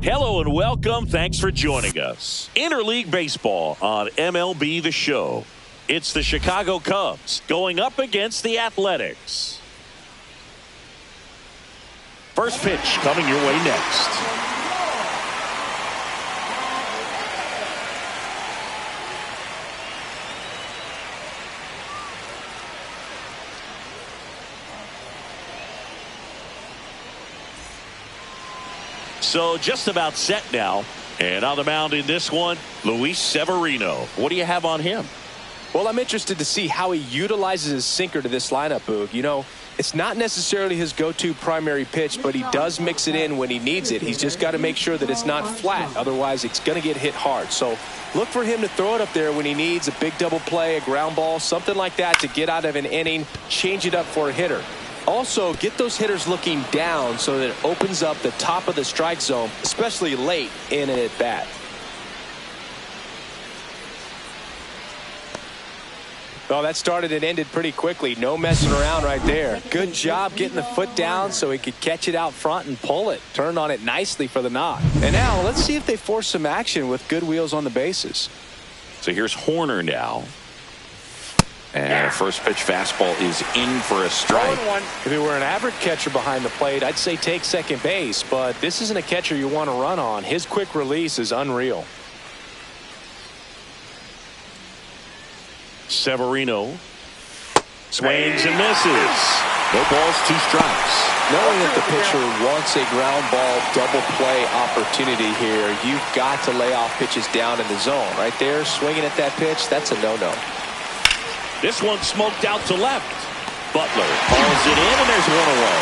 Hello and welcome. Thanks for joining us. Interleague Baseball on MLB The Show. It's the Chicago Cubs going up against the Athletics. First pitch coming your way next. So just about set now. And on the mound in this one, Luis Severino. What do you have on him? Well, I'm interested to see how he utilizes his sinker to this lineup, Boog. You know, it's not necessarily his go-to primary pitch, but he does mix it in when he needs it. He's just got to make sure that it's not flat. Otherwise, it's going to get hit hard. So look for him to throw it up there when he needs a big double play, a ground ball, something like that to get out of an inning, change it up for a hitter. Also, get those hitters looking down so that it opens up the top of the strike zone, especially late in an at-bat. Well, that started and ended pretty quickly. No messing around right there. Good job getting the foot down so he could catch it out front and pull it. Turned on it nicely for the knock. And now let's see if they force some action with good wheels on the bases. So here's Horner now. And a first pitch fastball is in for a strike. If he were an average catcher behind the plate, I'd say take second base. But this isn't a catcher you want to run on. His quick release is unreal. Severino swings and misses. No balls, 2 strikes. Knowing that the pitcher wants a ground ball double play opportunity here, you've got to lay off pitches down in the zone. Right there, swinging at that pitch, that's a no-no. This one smoked out to left. Butler calls it in, and there's one away.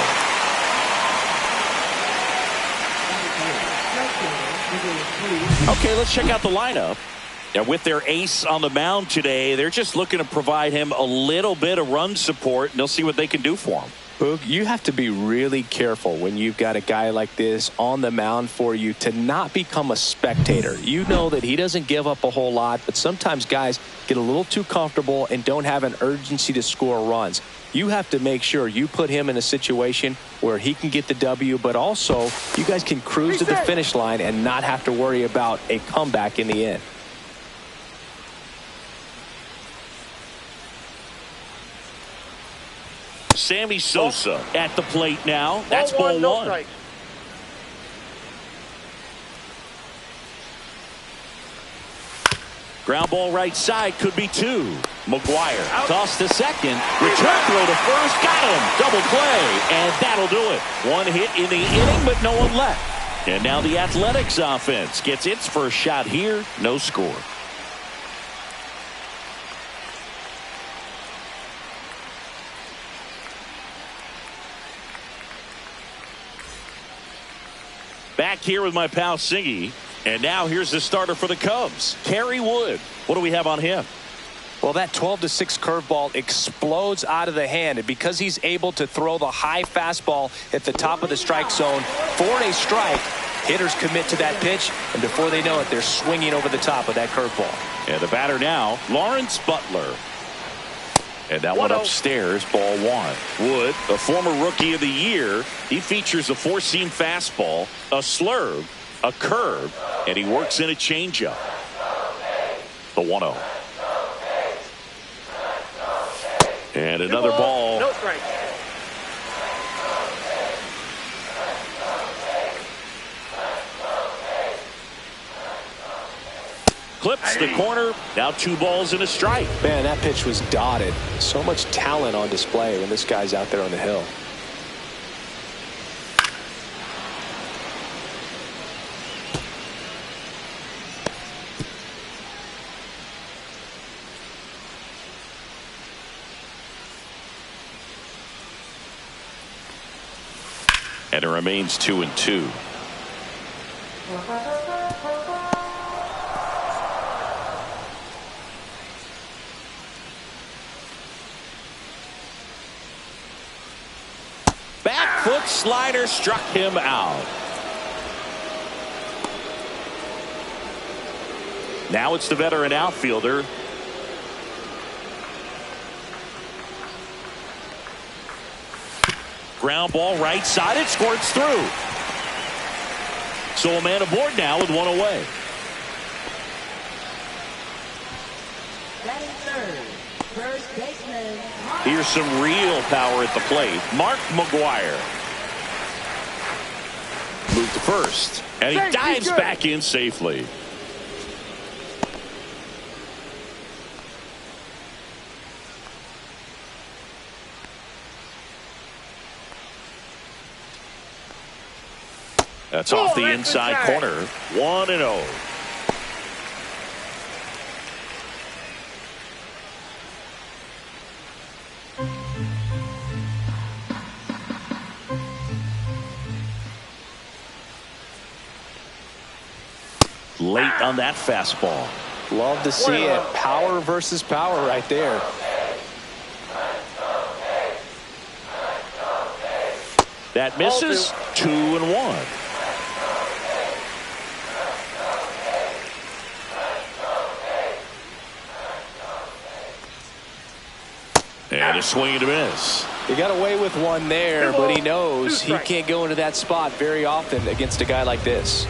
Okay, let's check out the lineup. Now, with their ace on the mound today, they're just looking to provide him a little bit of run support, and they'll see what they can do for him. Boog, you have to be really careful when you've got a guy like this on the mound for you to not become a spectator. You know that he doesn't give up a whole lot, but sometimes guys get a little too comfortable and don't have an urgency to score runs. You have to make sure you put him in a situation where he can get the W, but also you guys can cruise to the finish line and not have to worry about a comeback in the end. Sammy Sosa at the plate now. That's ball one. No strike. Ground ball right side, could be 2. Mcgwire tossed to second. Return throw to first. Got him. Double play. And that'll do it. 1 hit in the inning, but no one left. And now the Athletics offense gets its first shot here. No score. Back here with my pal Singy. And now here's the starter for the Cubs, Kerry Wood. What do we have on him? Well, that 12-6 curveball explodes out of the hand. And because he's able to throw the high fastball at the top of the strike zone for a strike, hitters commit to that pitch. And before they know it, they're swinging over the top of that curveball. And the batter now, Lawrence Butler. And that one upstairs, ball 1. Wood, a former Rookie of the Year, he features a 4-seam fastball, a slurve, a curve, and he works in a changeup. The 1-0. And another ball. No strike. Clips the corner. Now 2 balls and a strike. Man, that pitch was dotted. So much talent on display when this guy's out there on the hill. And it remains 2-2. Back foot slider struck him out. Now it's the veteran outfielder. Ground ball right side. It squirts through. So a man aboard now with one away. First baseman. Here's some real power at the plate. Mcgwire. Move to first. And he dives back in safely. That's off the inside corner. 1-0. Late on that fastball. Love to see it. Power versus power right there. That misses. 2-1. And a swing and a miss. He got away with one there, but he knows he can't go into that spot very often against a guy like this.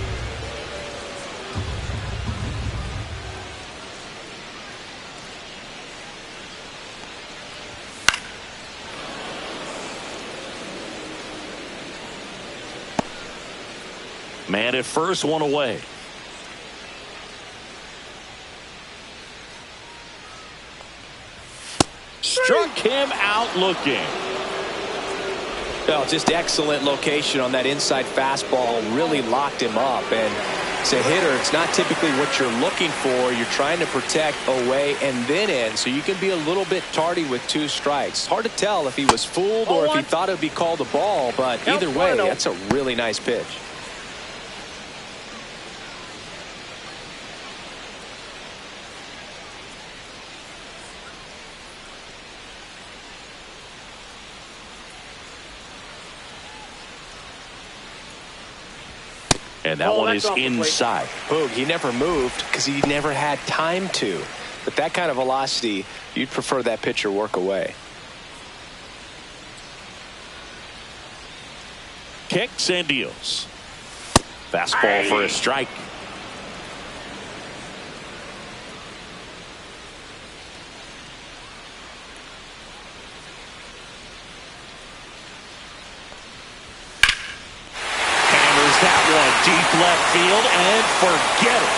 Man at first, one away. Struck him out looking. Well, just excellent location on that inside fastball. Really locked him up. And as a hitter, it's not typically what you're looking for. You're trying to protect away and then in, so you can be a little bit tardy with 2 strikes. Hard to tell if he was fooled or if he thought it would be called a ball, but either way, that's a really nice pitch. And that one is inside. Boog, he never moved because he never had time to. But that kind of velocity, you'd prefer that pitcher work away. Kicks and deals. Fastball for a strike. Deep left field and forget it.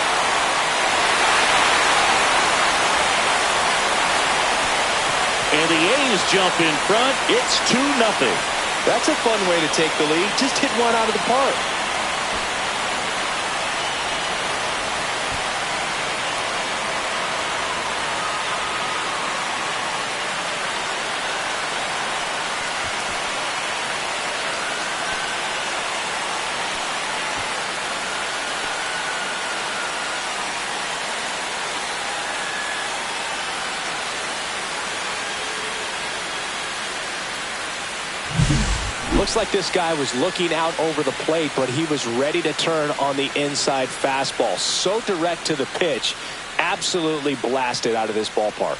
And the A's jump in front. It's 2-0. That's a fun way to take the lead. Just hit one out of the park. Looks like this guy was looking out over the plate, but he was ready to turn on the inside fastball. So direct to the pitch, absolutely blasted out of this ballpark.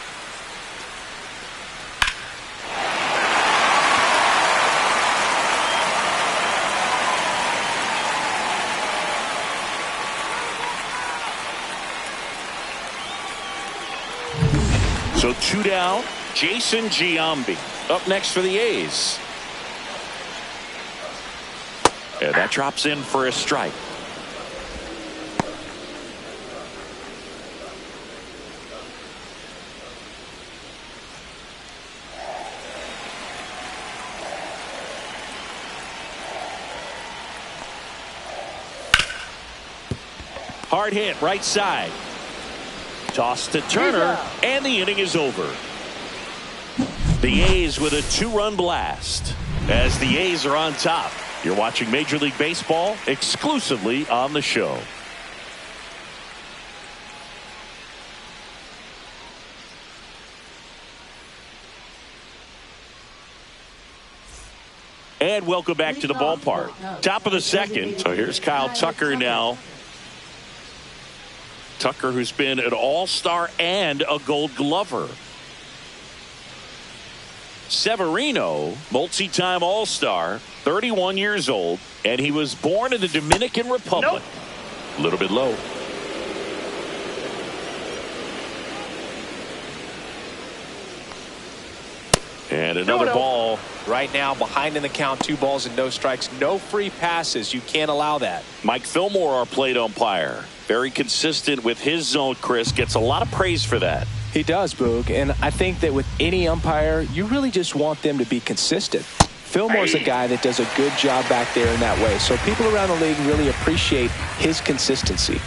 So 2 down. Jason Giambi up next for the A's. And that drops in for a strike. Hard hit right side. Toss to Turner, and the inning is over. The A's with a 2-run blast as the A's are on top. You're watching Major League Baseball exclusively on the show. And welcome back to the ballpark. Top of the second. So here's Kyle Tucker now. Tucker, who's been an all-star and a Gold Glover. Severino, multi-time All-Star, 31 years old, and he was born in the Dominican Republic. A little bit low. And another ball. Right now, behind in the count, 2 balls and no strikes. No free passes. You can't allow that. Mike Fillmore, our plate umpire. Very consistent with his zone, Chris. Gets a lot of praise for that. He does, Boog. And I think that with any umpire, you really just want them to be consistent. Fillmore's a guy that does a good job back there in that way. So people around the league really appreciate his consistency.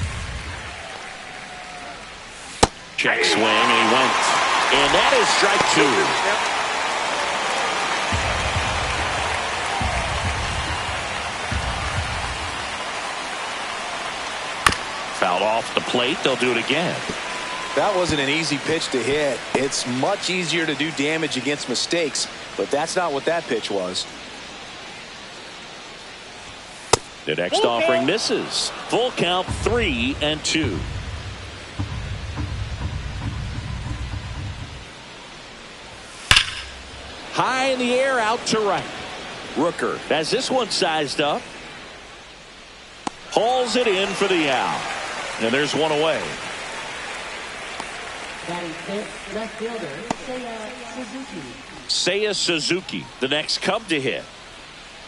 Check swing, and he went. And that is strike 2. Fouled off the plate. They'll do it again. That wasn't an easy pitch to hit. It's much easier to do damage against mistakes, but that's not what that pitch was. The next offering misses. Full count, 3-2. High in the air, out to right. Rooker has this one sized up. Hauls it in for the out. And there's one away. Batting fifth, left fielder, Seiya Suzuki, the next Cub to hit.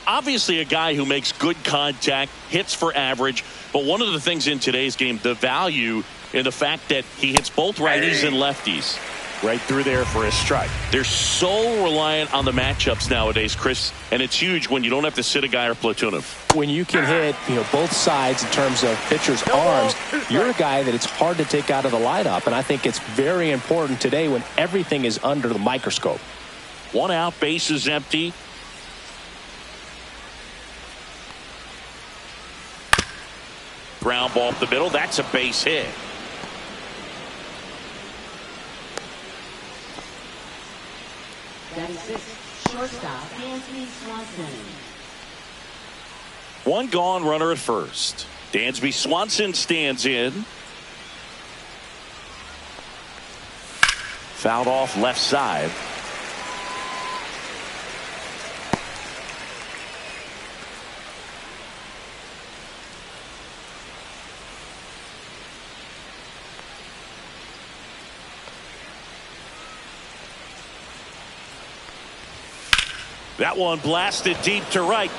Obviously a guy who makes good contact, hits for average, but one of the things in today's game, the value in the fact that he hits both righties and lefties. Right through there for a strike. They're so reliant on the matchups nowadays, Chris, and it's huge when you don't have to sit a guy or platoon him. When you can hit, both sides in terms of pitchers' arms, you're a guy that it's hard to take out of the lineup, and I think it's very important today when everything is under the microscope. 1 out, base is empty. Ground ball up the middle. That's a base hit. shortstop, Dansby Swanson. 1 gone, runner at first. Dansby Swanson stands in. Fouled off left side. That one blasted deep to right.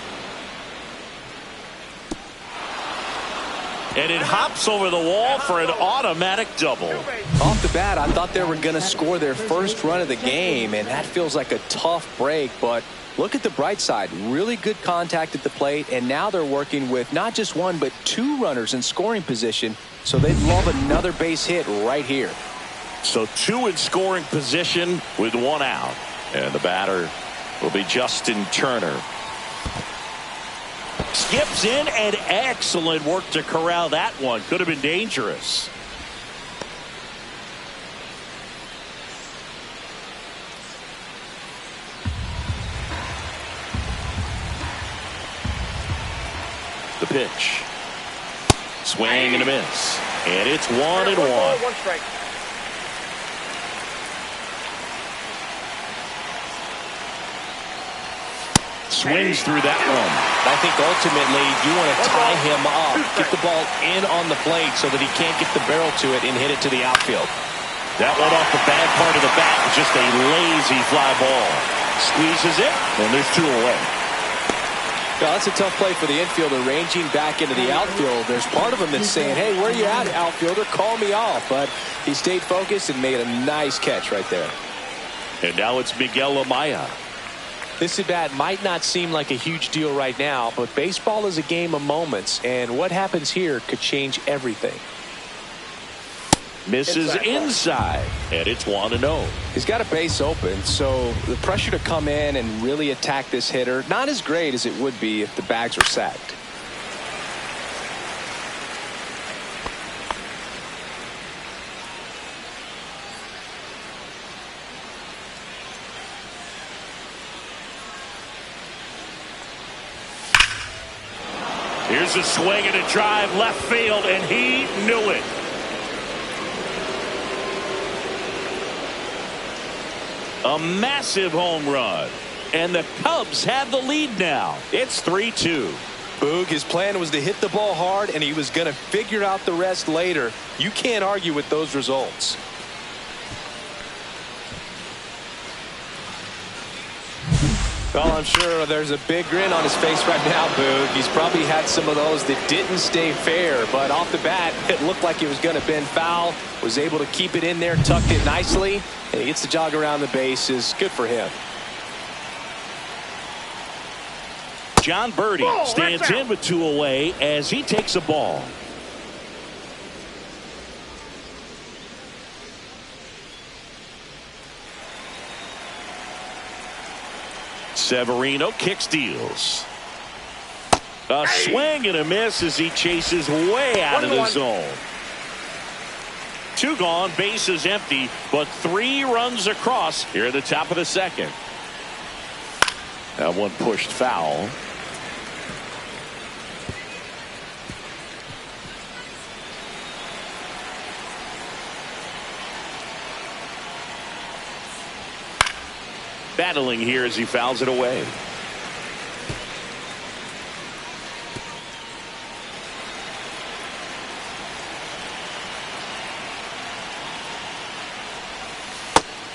And it hops over the wall for an automatic double. Off the bat, I thought they were going to score their first run of the game, and that feels like a tough break. But look at the bright side. Really good contact at the plate, and now they're working with not just 1 but 2 runners in scoring position, so they'd love another base hit right here. So 2 in scoring position with 1 out. And the batter will be Justin Turner. Skips in, and excellent work to corral that one. Could have been dangerous. The pitch. Swing and a miss. And it's 1-1. 1 strike. Swings through that one. I think ultimately you want to tie him up, get the ball in on the plate so that he can't get the barrel to it and hit it to the outfield. That one off the bad part of the bat, just a lazy fly ball. Squeezes it, and there's 2 away. Well, that's a tough play for the infielder ranging back into the outfield. There's part of him that's saying, hey, where are you at, outfielder? Call me off. But he stayed focused and made a nice catch right there. And now it's Miguel Amaya. This at-bat might not seem like a huge deal right now, but baseball is a game of moments, and what happens here could change everything. Misses inside, and it's 1-0. He's got a base open, so the pressure to come in and really attack this hitter, not as great as it would be if the bags were sacked. Here's a swing and a drive left field, and he knew it. A massive home run. And the Cubs have the lead now. It's 3-2. Boog, his plan was to hit the ball hard, and he was going to figure out the rest later. You can't argue with those results. Well, I'm sure there's a big grin on his face right now, Boog. He's probably had some of those that didn't stay fair, but off the bat, it looked like it was going to bend foul. Was able to keep it in there, tucked it nicely, and he gets the jog around the bases. Good for him. John Birdie stands in with 2 away as he takes a ball. Severino kick steals. A swing and a miss as he chases way out of the zone. 2 gone, bases empty, but 3 runs across here at the top of the second. That one pushed foul. Battling here as he fouls it away.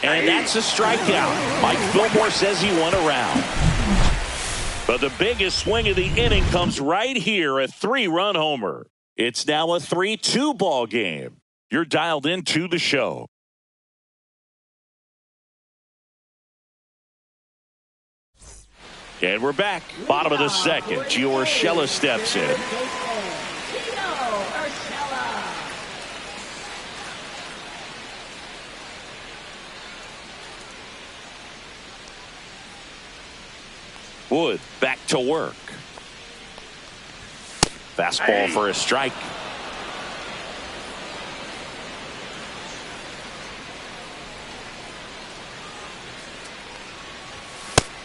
And that's a strikeout. Mike Fillmore says he won a round. But the biggest swing of the inning comes right here, a 3-run homer. It's now a 3-2 ball game. You're dialed into the show. And we're back. Bottom of the second. Gio Urshela steps in. Wood back to work. Fastball for a strike.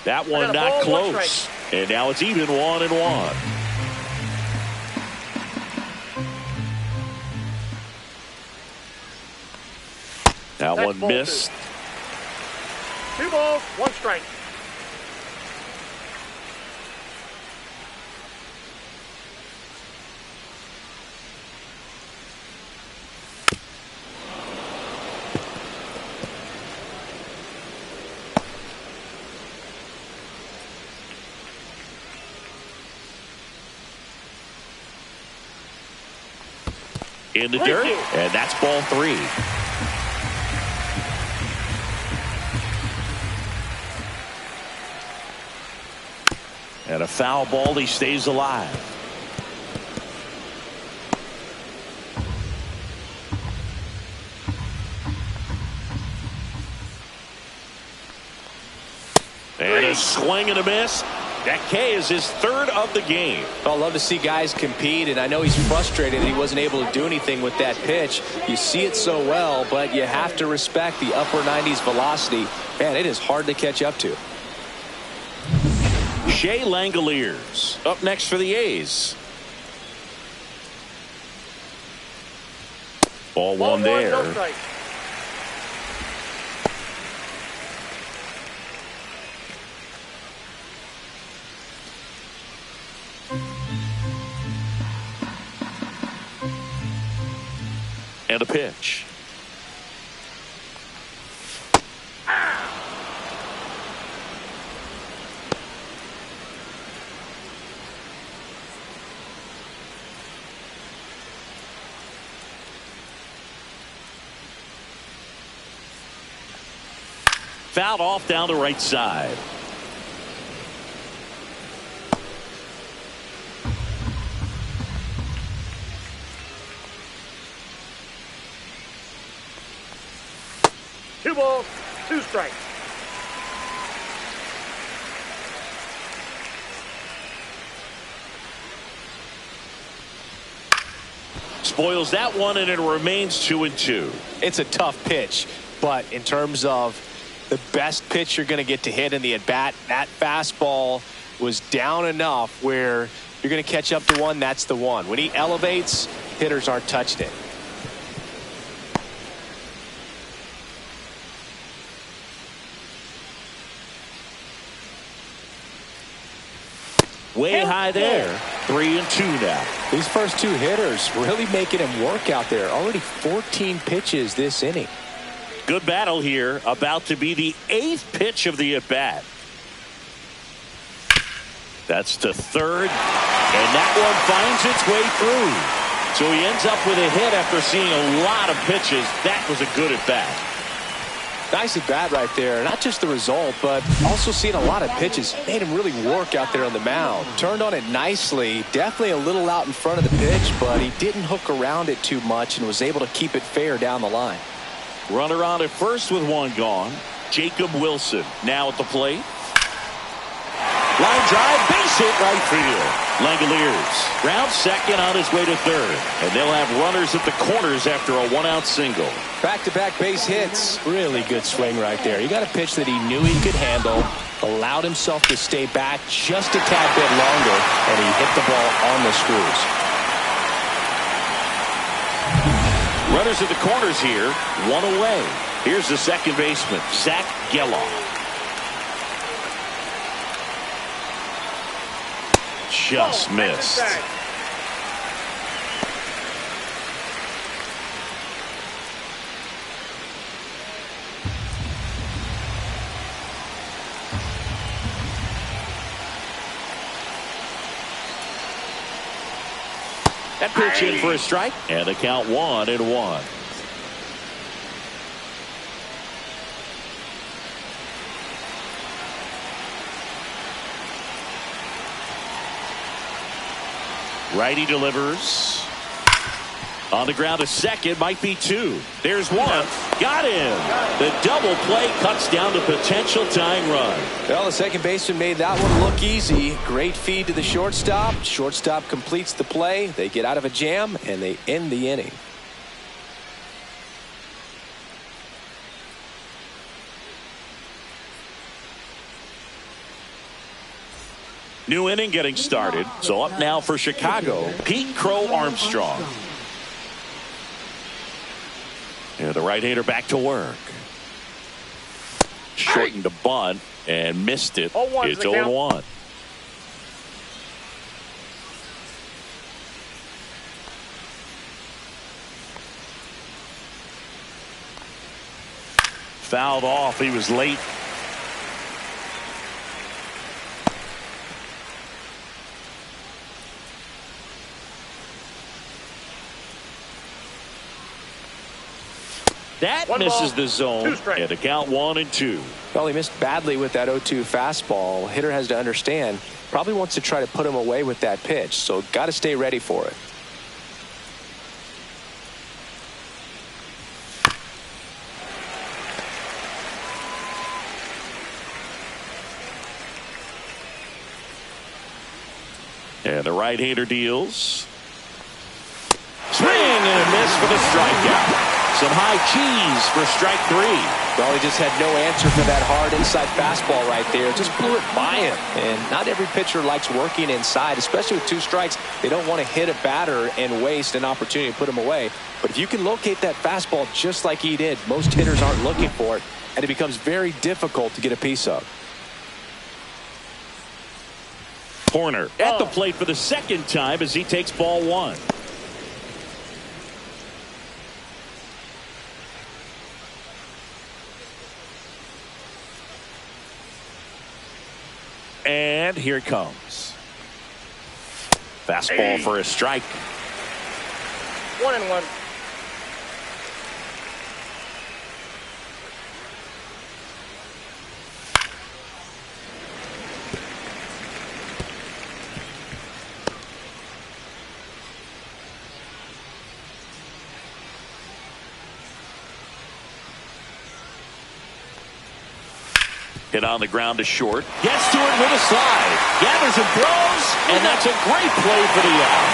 That one not close. And now it's even 1-1. That one missed. 2 balls, 1 strike. In the dirt, and that's ball 3. And a foul ball, he stays alive. And a swing and a miss. That K is his 3rd of the game. I love to see guys compete, and I know he's frustrated that he wasn't able to do anything with that pitch. You see it so well, but you have to respect the upper 90s velocity. Man, it is hard to catch up to. Shea Langoliers up next for the A's. Ball 1 there. No strike. And a pitch. Fouled off down the right side. Two balls, 2 strikes. Spoils that one, and it remains 2-2. It's a tough pitch, but in terms of the best pitch you're going to get to hit in the at-bat, that fastball was down enough where you're going to catch up to one, that's the one. When he elevates, hitters aren't touched it. Way high there. 3-2 now. These first two hitters really making him work out there. Already 14 pitches this inning. Good battle here. About to be the 8th pitch of the at-bat. That's to third. And that one finds its way through. So he ends up with a hit after seeing a lot of pitches. That was a good at-bat. Nice at bat right there. Not just the result, but also seeing a lot of pitches. Made him really work out there on the mound. Turned on it nicely. Definitely a little out in front of the pitch, but he didn't hook around it too much and was able to keep it fair down the line. Runner on at first with one gone. Jacob Wilson now at the plate. Line drive, base hit right field. Langoliers round second on his way to third. And they'll have runners at the corners after a one-out single. Back-to-back base hits. Really good swing right there. He got a pitch that he knew he could handle. Allowed himself to stay back just a tad bit longer. And he hit the ball on the screws. Runners at the corners here. One away. Here's the second baseman, Zach Geloff. Just missed. That pitch in for a strike. And the count 1-1. Righty delivers. On the ground to second, might be two. There's one. Got him. The double play cuts down the potential tying run. Well, the second baseman made that one look easy. Great feed to the shortstop. Shortstop completes the play. They get out of a jam, and they end the inning. New inning getting started. So up now for Chicago, Pete Crow Armstrong. And the right-hander back to work. Shortened the bunt and missed it. It's 0-1. Fouled off. He was late. That misses the zone. And the count 1-2. Well, he missed badly with that 0-2 fastball. Hitter has to understand. Probably wants to try to put him away with that pitch. So got to stay ready for it. And the right-hander deals. Swing and a miss for the strikeout. Some high cheese for strike three. Well, he just had no answer for that hard inside fastball right there. Just blew it by him. And not every pitcher likes working inside, especially with two strikes. They don't want to hit a batter and waste an opportunity to put him away. But if you can locate that fastball just like he did, most hitters aren't looking for it, and it becomes very difficult to get a piece of. Horner at the plate for the second time as he takes ball one. And here it comes. Fastball for a strike. 1-1. Hit on the ground to short. Gets to it with a slide. Gathers and throws. And that's a great play for the out.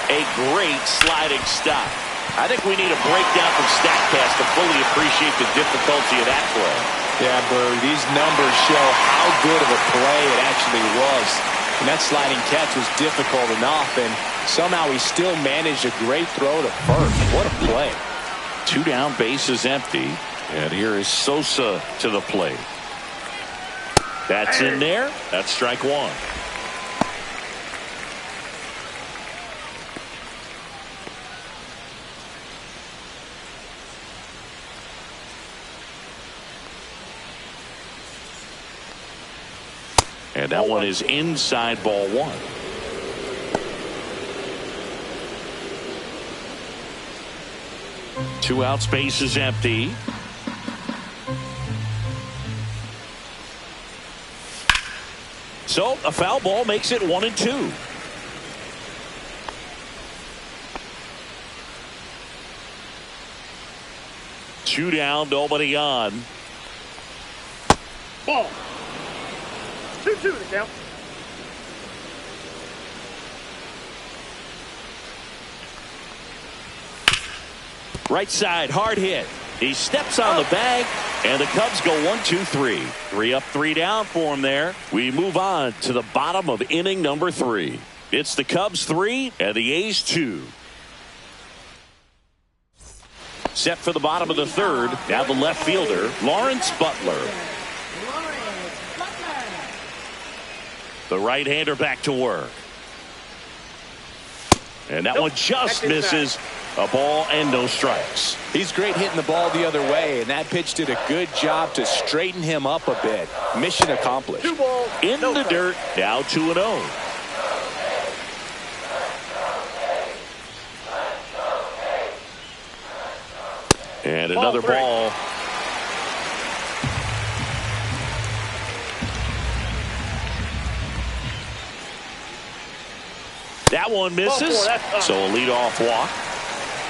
A great sliding stop. I think we need a breakdown from StatCast to fully appreciate the difficulty of that play. Yeah, Berg, these numbers show how good of a play it actually was. And that sliding catch was difficult enough, and somehow he still managed a great throw to first. What a play. 2 down, bases empty. And here is Sosa to the plate. That's in there. That's strike one. And that one is inside, ball one. Two out, space is empty. So a foul ball makes it 1-2. Two down, nobody on. Ball. 2-2 the count. Right side, hard hit. He steps on the bag, and the Cubs go 1-2-3. 3 up, 3 down for him there. We move on to the bottom of inning number 3. It's the Cubs 3 and the A's 2. Set for the bottom of the third. Now the left fielder, Lawrence Butler. The right-hander back to work. And that one just misses. A ball and no strikes. He's great hitting the ball the other way, and that pitch did a good job to straighten him up a bit. Mission accomplished. In the dirt, now 2-0. And another ball. That one misses. So a leadoff walk.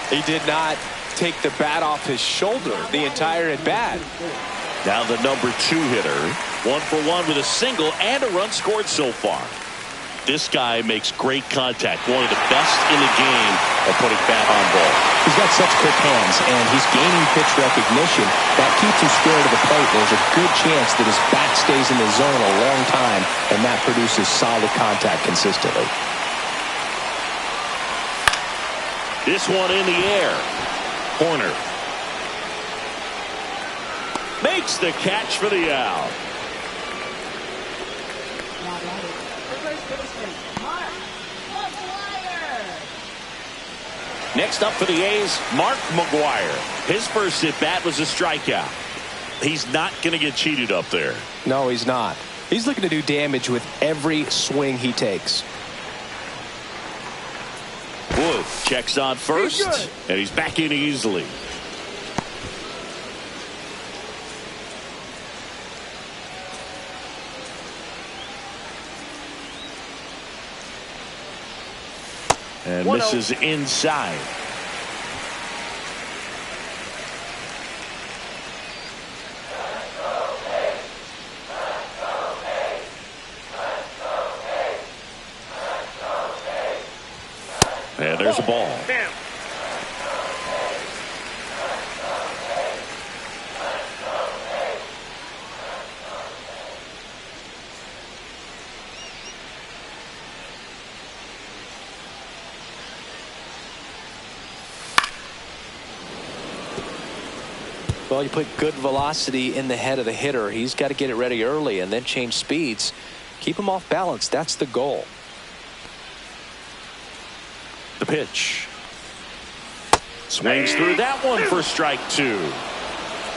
He did not take the bat off his shoulder the entire at bat. Now the number 2 hitter. 1 for 1 with a single and a run scored so far. This guy makes great contact. One of the best in the game of putting bat on ball. He's got such quick hands, and he's gaining pitch recognition. That keeps him square to the plate. There's a good chance that his bat stays in the zone a long time, and that produces solid contact consistently. This one in the air. Corner. Makes the catch for the out. Next up for the A's, Mcgwire. His first at bat was a strikeout. He's not going to get cheated up there. No, he's not. He's looking to do damage with every swing he takes. Wood checks on first, and he's back in easily. And misses inside. And there's a ball. Well, you put good velocity in the head of the hitter. He's got to get it ready early and then change speeds. Keep him off balance. That's the goal. The pitch. Swings through that one for strike 2.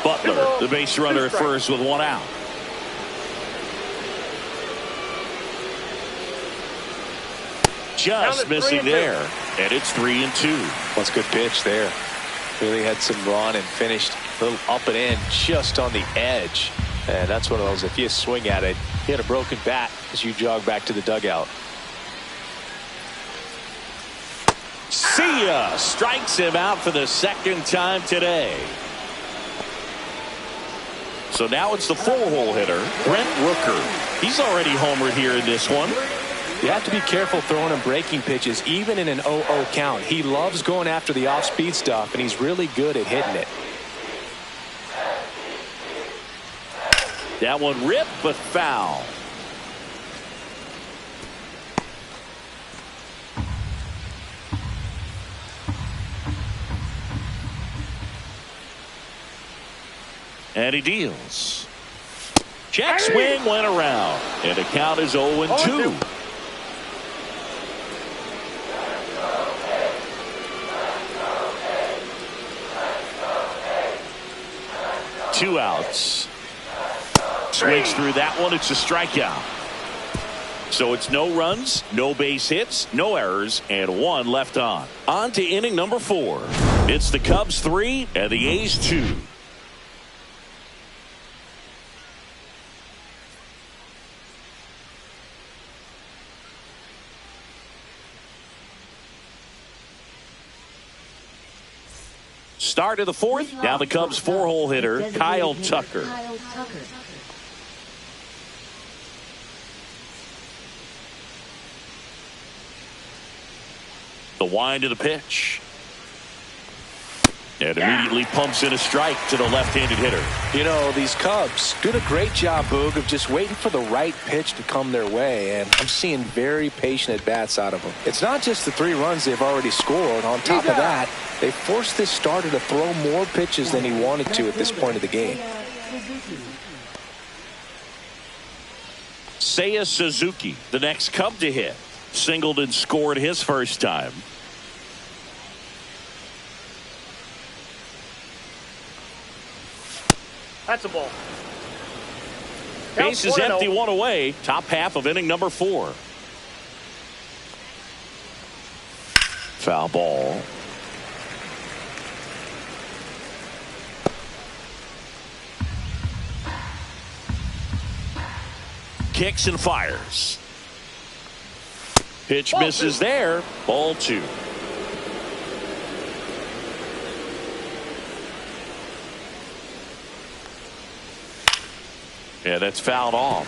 Butler, the base runner at first with 1 out. Just missing there. And it's 3-2. That's a good pitch there. Really had some run and finished a little up and in just on the edge. And that's one of those, if you swing at it, you hit a broken bat as you jog back to the dugout. See ya! Strikes him out for the second time today. So now it's the 4-hole hitter, Brent Rooker. He's already homered here in this one. You have to be careful throwing him breaking pitches, even in an 0-0 count. He loves going after the off-speed stuff, and he's really good at hitting it. That one ripped, but foul. And he deals. Check swing went around. And the count is 0-2. Two outs. Swings through that one. It's a strikeout. So it's no runs, no base hits, no errors, and one left on. On to inning number 4. It's the Cubs 3 and the A's 2. Start of the 4th. Now the Cubs 4-hole hitter, Kyle Tucker. The wind of the pitch. And immediately pumps in a strike to the left-handed hitter. You know, these Cubs did a great job, Boog, of just waiting for the right pitch to come their way, and I'm seeing very patient at-bats out of them. It's not just the 3 runs they've already scored. On top of that, they forced this starter to throw more pitches than he wanted to at this point of the game. Seiya Suzuki, the next Cub to hit. Singled and scored his first time. That's a ball. Base is empty, 1 away. Top half of inning number 4. Foul ball. Kicks and fires. Pitch misses there. Ball 2. Yeah, that's fouled off.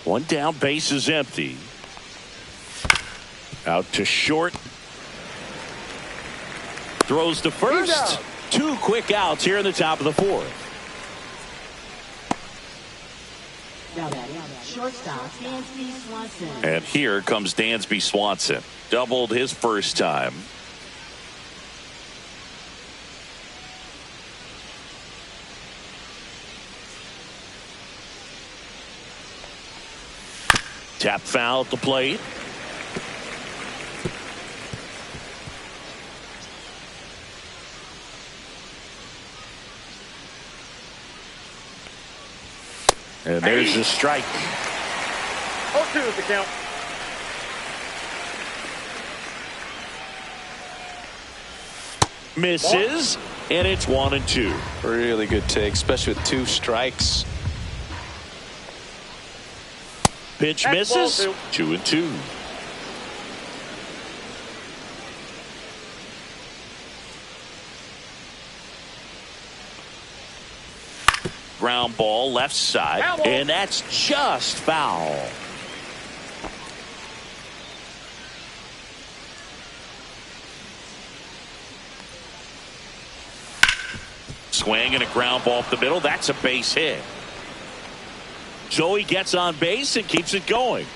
One down, base is empty. Out to short. Throws to first. 2 quick outs here in the top of the 4th. Shortstop, Dansby Swanson. And here comes Dansby Swanson. Doubled his first time. Tap foul at the plate. And there's the strike. 0-2 is the count. Misses, and it's 1-2. Really good take, especially with 2 strikes. Pitch That's misses. ball 2-2. Ground ball left side, and that's just foul. Swing and a ground ball up the middle. That's a base hit. So he gets on base and keeps it going.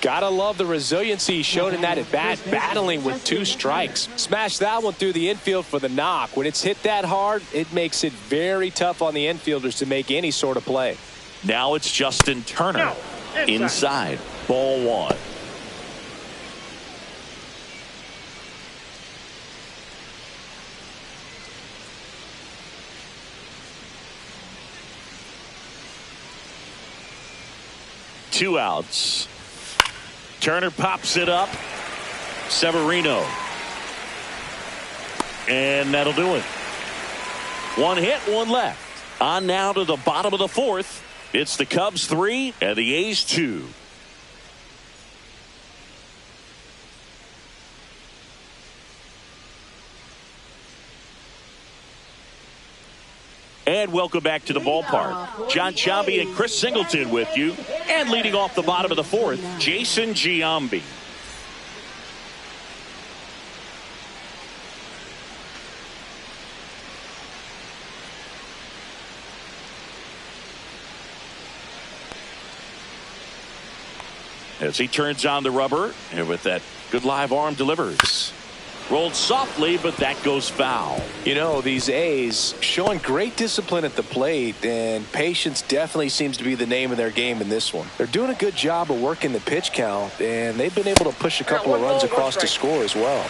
Gotta love the resiliency he showed in that at bat, battling with 2 strikes. Smashed that one through the infield for the knock. When it's hit that hard, it makes it very tough on the infielders to make any sort of play. Now it's Justin Turner. Inside. Ball 1. Two outs. Turner pops it up. Severino. And that'll do it. 1 hit, 1 left. On now to the bottom of the 4th. It's the Cubs 3 and the A's 2. And welcome back to the ballpark. John Chambi and Chris Singleton with you. And leading off the bottom of the 4th, Jason Giambi. as he turns on the rubber, and with that good live arm delivers. Rolled softly, but that goes foul. You know, these A's showing great discipline at the plate, and patience definitely seems to be the name of their game in this one. They're doing a good job of working the pitch count, and they've been able to push a couple of runs across to score as well.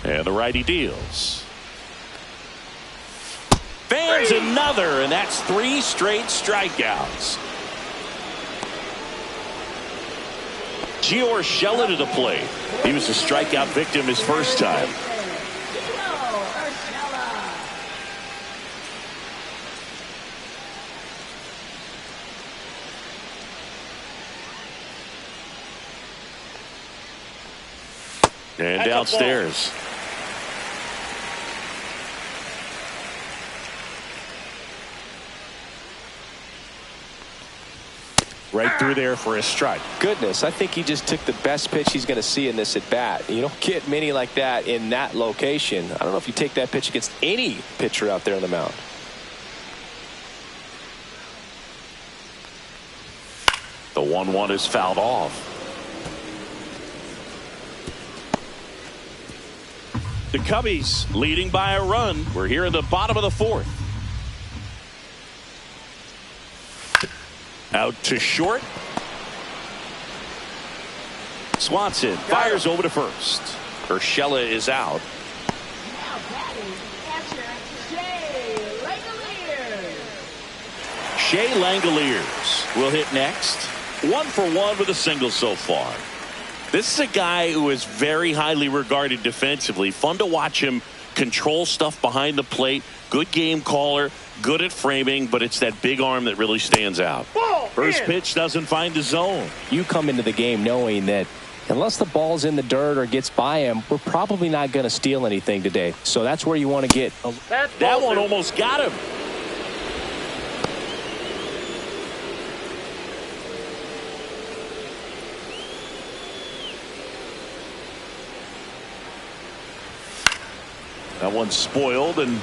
And the righty deals. Fans another, and that's 3 straight strikeouts. Gio Urshela to the plate. He was a strikeout victim his first time. And downstairs. Right through there for a strike. Goodness, I think he just took the best pitch he's going to see in this at bat. You don't get many like that in that location. I don't know if you take that pitch against any pitcher out there on the mound. The 1-1 is fouled off. The Cubbies leading by a run. We're here in the bottom of the 4th. Out to short. Swanson fires over to first. Urshela is out. Now batting, catcher, Shea Langoliers. Shea Langoliers will hit next. 1 for 1 with a single so far. This is a guy who is very highly regarded defensively. Fun to watch him control stuff behind the plate. Good game caller. Good at framing, but it's that big arm that really stands out. First pitch doesn't find the zone. You come into the game knowing that unless the ball's in the dirt or gets by him, we're probably not going to steal anything today. So that's where you want to get. That one almost got him. That one's spoiled, and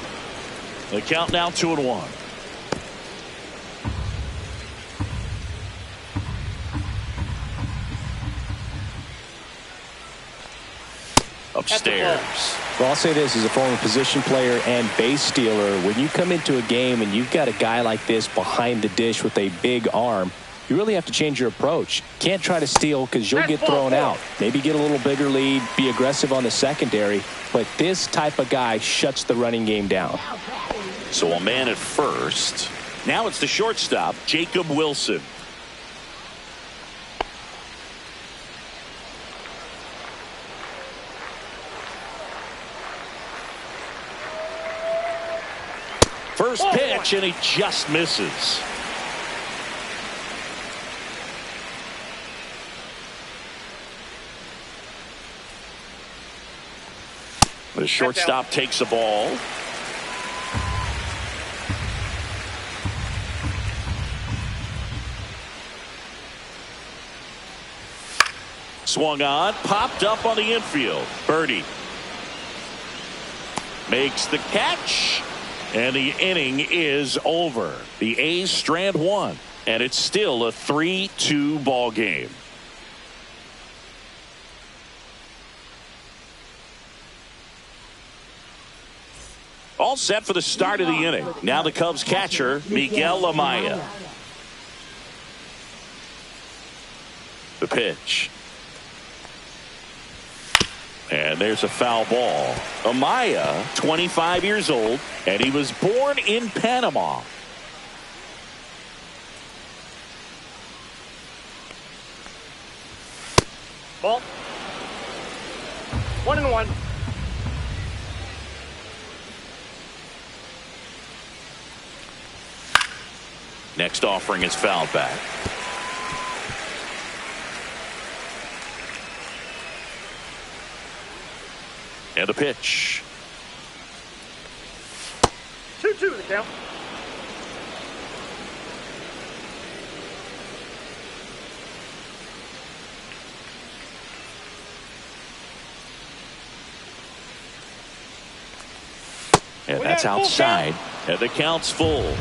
the count now 2-1. Upstairs. Well, I'll say this as a former position player and base stealer. When you come into a game and you've got a guy like this behind the dish with a big arm, you really have to change your approach. Can't try to steal because you'll get thrown out. Maybe get a little bigger lead, be aggressive on the secondary. But this type of guy shuts the running game down. So a man at first. Now it's the shortstop, Jacob Wilson. First pitch, and he just misses. The shortstop takes the ball. Swung on, popped up on the infield. Birdie makes the catch, and the inning is over. The A's strand 1, and it's still a 3-2 ball game. All set for the start of the inning. Now the Cubs catcher, Miguel Amaya. The pitch. And there's a foul ball. Amaya, 25 years old, and he was born in Panama. Ball. 1-1. Next offering is fouled back. And the pitch. 2-2 the count. And that's outside. And the count's full.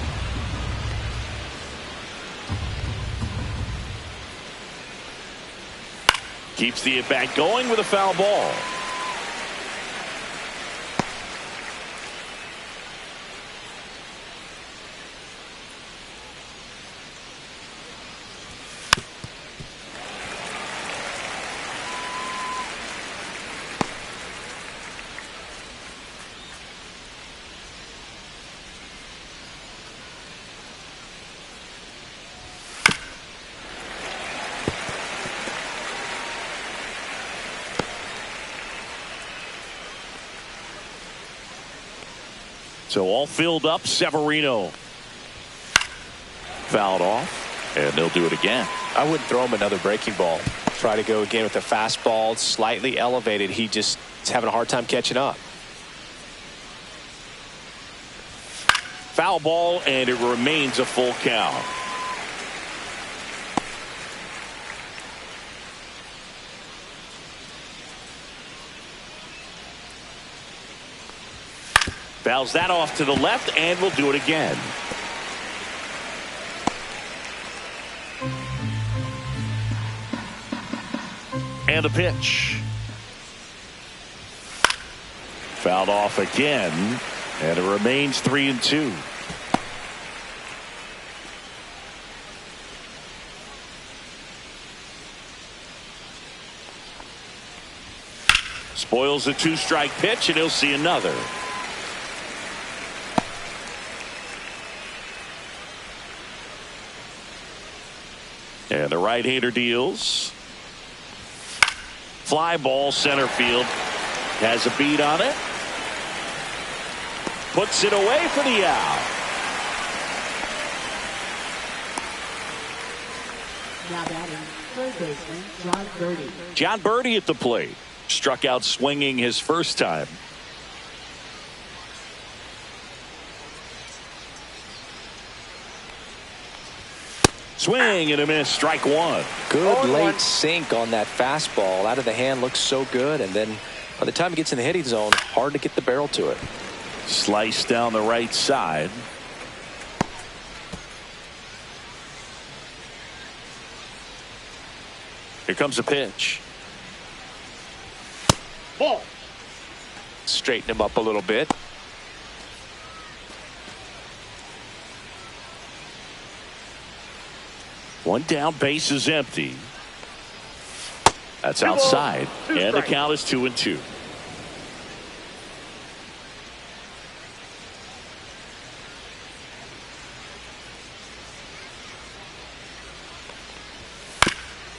Keeps the at-bat going with a foul ball. So all filled up. Severino fouled off, and they'll do it again. I wouldn't throw him another breaking ball. Try to go again with the fastball, slightly elevated. He just is having a hard time catching up. Foul ball, and it remains a full count. Fouls that off to the left, and we'll do it again. And a pitch. Fouled off again, and it remains 3-2. Spoils a two-strike pitch, and he'll see another. And the right-hander deals. Fly ball center field. Has a beat on it. Puts it away for the out. Now batting third baseman John Birdie. John Birdie at the plate. Struck out swinging his first time. Swing and a miss. Strike one. Good late sink on that fastball. Out of the hand, looks so good, and then by the time it gets in the hitting zone, hard to get the barrel to it. Slice down the right side. Here comes a pitch. Ball. Straighten him up a little bit. One down, base is empty. That's outside, and the count is 2-2.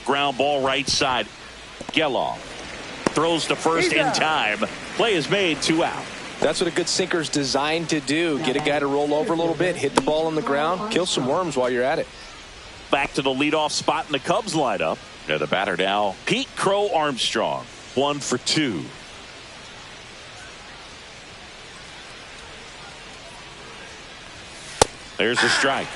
Ground ball right side. Geloff throws to first in time. Play is made, 2 out. That's what a good sinker's designed to do. Get a guy to roll over a little bit, hit the ball on the ground, kill some worms while you're at it. Back to the leadoff spot in the Cubs lineup. And the batter now, Pete Crow Armstrong. 1 for 2. There's a strike.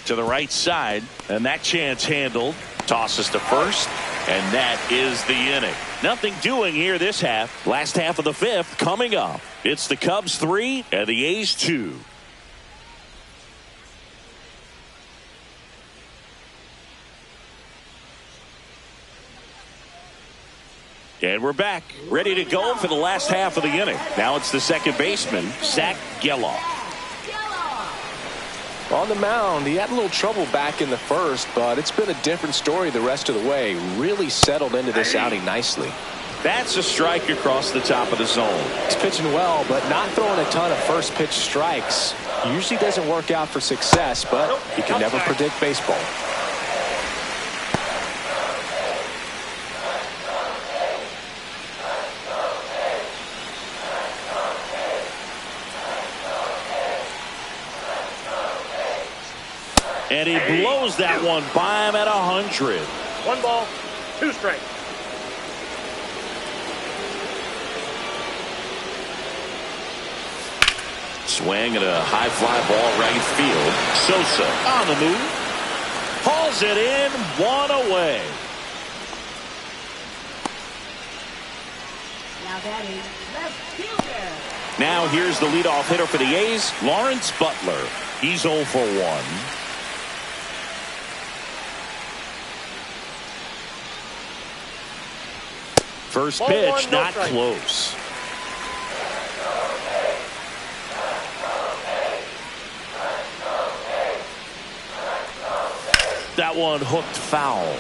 To the right side, and that chance handled. Tosses to first, and that is the inning. Nothing doing here this half. Last half of the 5th coming up. It's the Cubs 3 and the A's 2. And we're back, ready to go for the last half of the inning. Now it's the second baseman, Zach Geloff. On the mound, he had a little trouble back in the first, but it's been a different story the rest of the way. Really settled into this outing nicely. That's a strike across the top of the zone. He's pitching well, but not throwing a ton of first pitch strikes. Usually doesn't work out for success, but you can never predict baseball. And he blows that one by him at 100. 1 ball, 2 strikes. Swing and a high fly ball right field. Sosa on the move. Hauls it in, one away. Now batting left fielder. Now here's the leadoff hitter for the A's, Lawrence Butler. He's 0 for 1. First pitch, not close. That one hooked foul.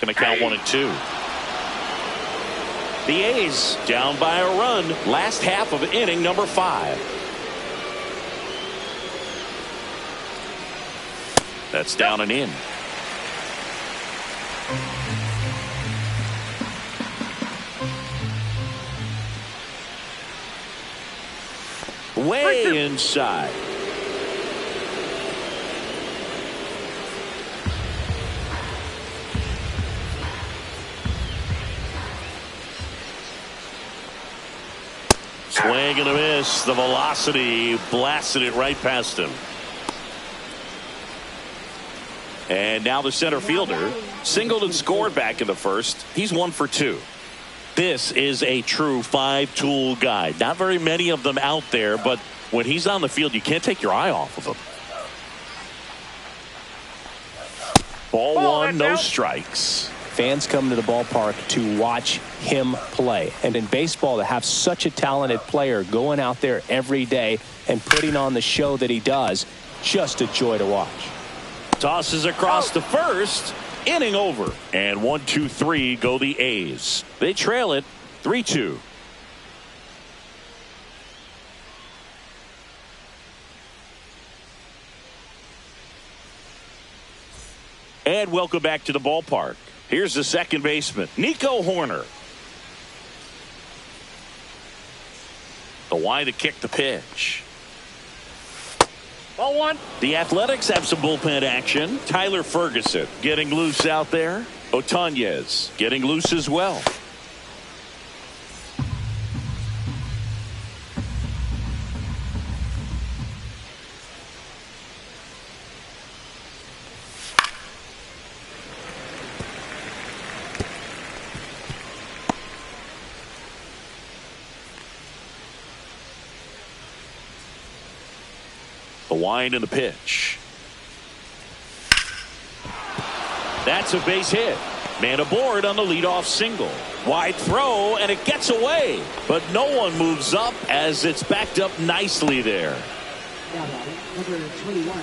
Going to count 1-2. The A's down by a run. Last half of inning number 5. That's down and in. Way inside. Swing and a miss. The velocity blasted it right past him. And now the center fielder singled and scored back in the first. He's 1 for 2. This is a true 5-tool guy. Not very many of them out there, but when he's on the field, you can't take your eye off of him. Ball 1, no strikes. Fans come to the ballpark to watch him play. And in baseball, to have such a talented player going out there every day and putting on the show that he does, just a joy to watch. Tosses across the first. Inning over. And 1-2-3 go the A's. They trail it 3-2. And welcome back to the ballpark. Here's the second baseman, Nico Horner. The wide to kick the pitch. Ball 1. The Athletics have some bullpen action. Tyler Ferguson getting loose out there. Otanez getting loose as well. The wind and the pitch. That's a base hit. Man aboard on the leadoff single. Wide throw, and it gets away. But no one moves up as it's backed up nicely there. Now batting number 21.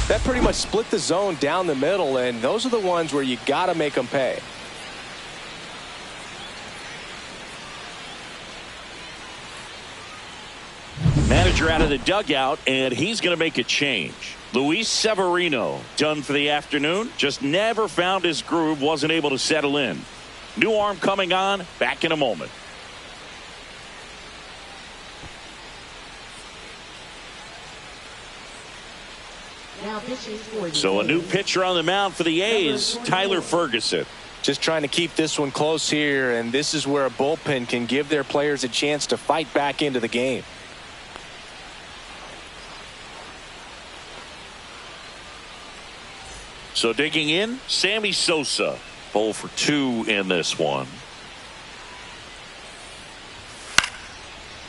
That pretty much split the zone down the middle, and those are the ones where you got to make them pay. Manager out of the dugout, and he's going to make a change. Luis Severino done for the afternoon. Just never found his groove, wasn't able to settle in. New arm coming on, back in a moment. Now pitching for the So a new A's. pitcher on the mound for the A's, Tyler Ferguson. Just trying to keep this one close here, and this is where a bullpen can give their players a chance to fight back into the game. So digging in, Sammy Sosa. 0 for 2 in this one.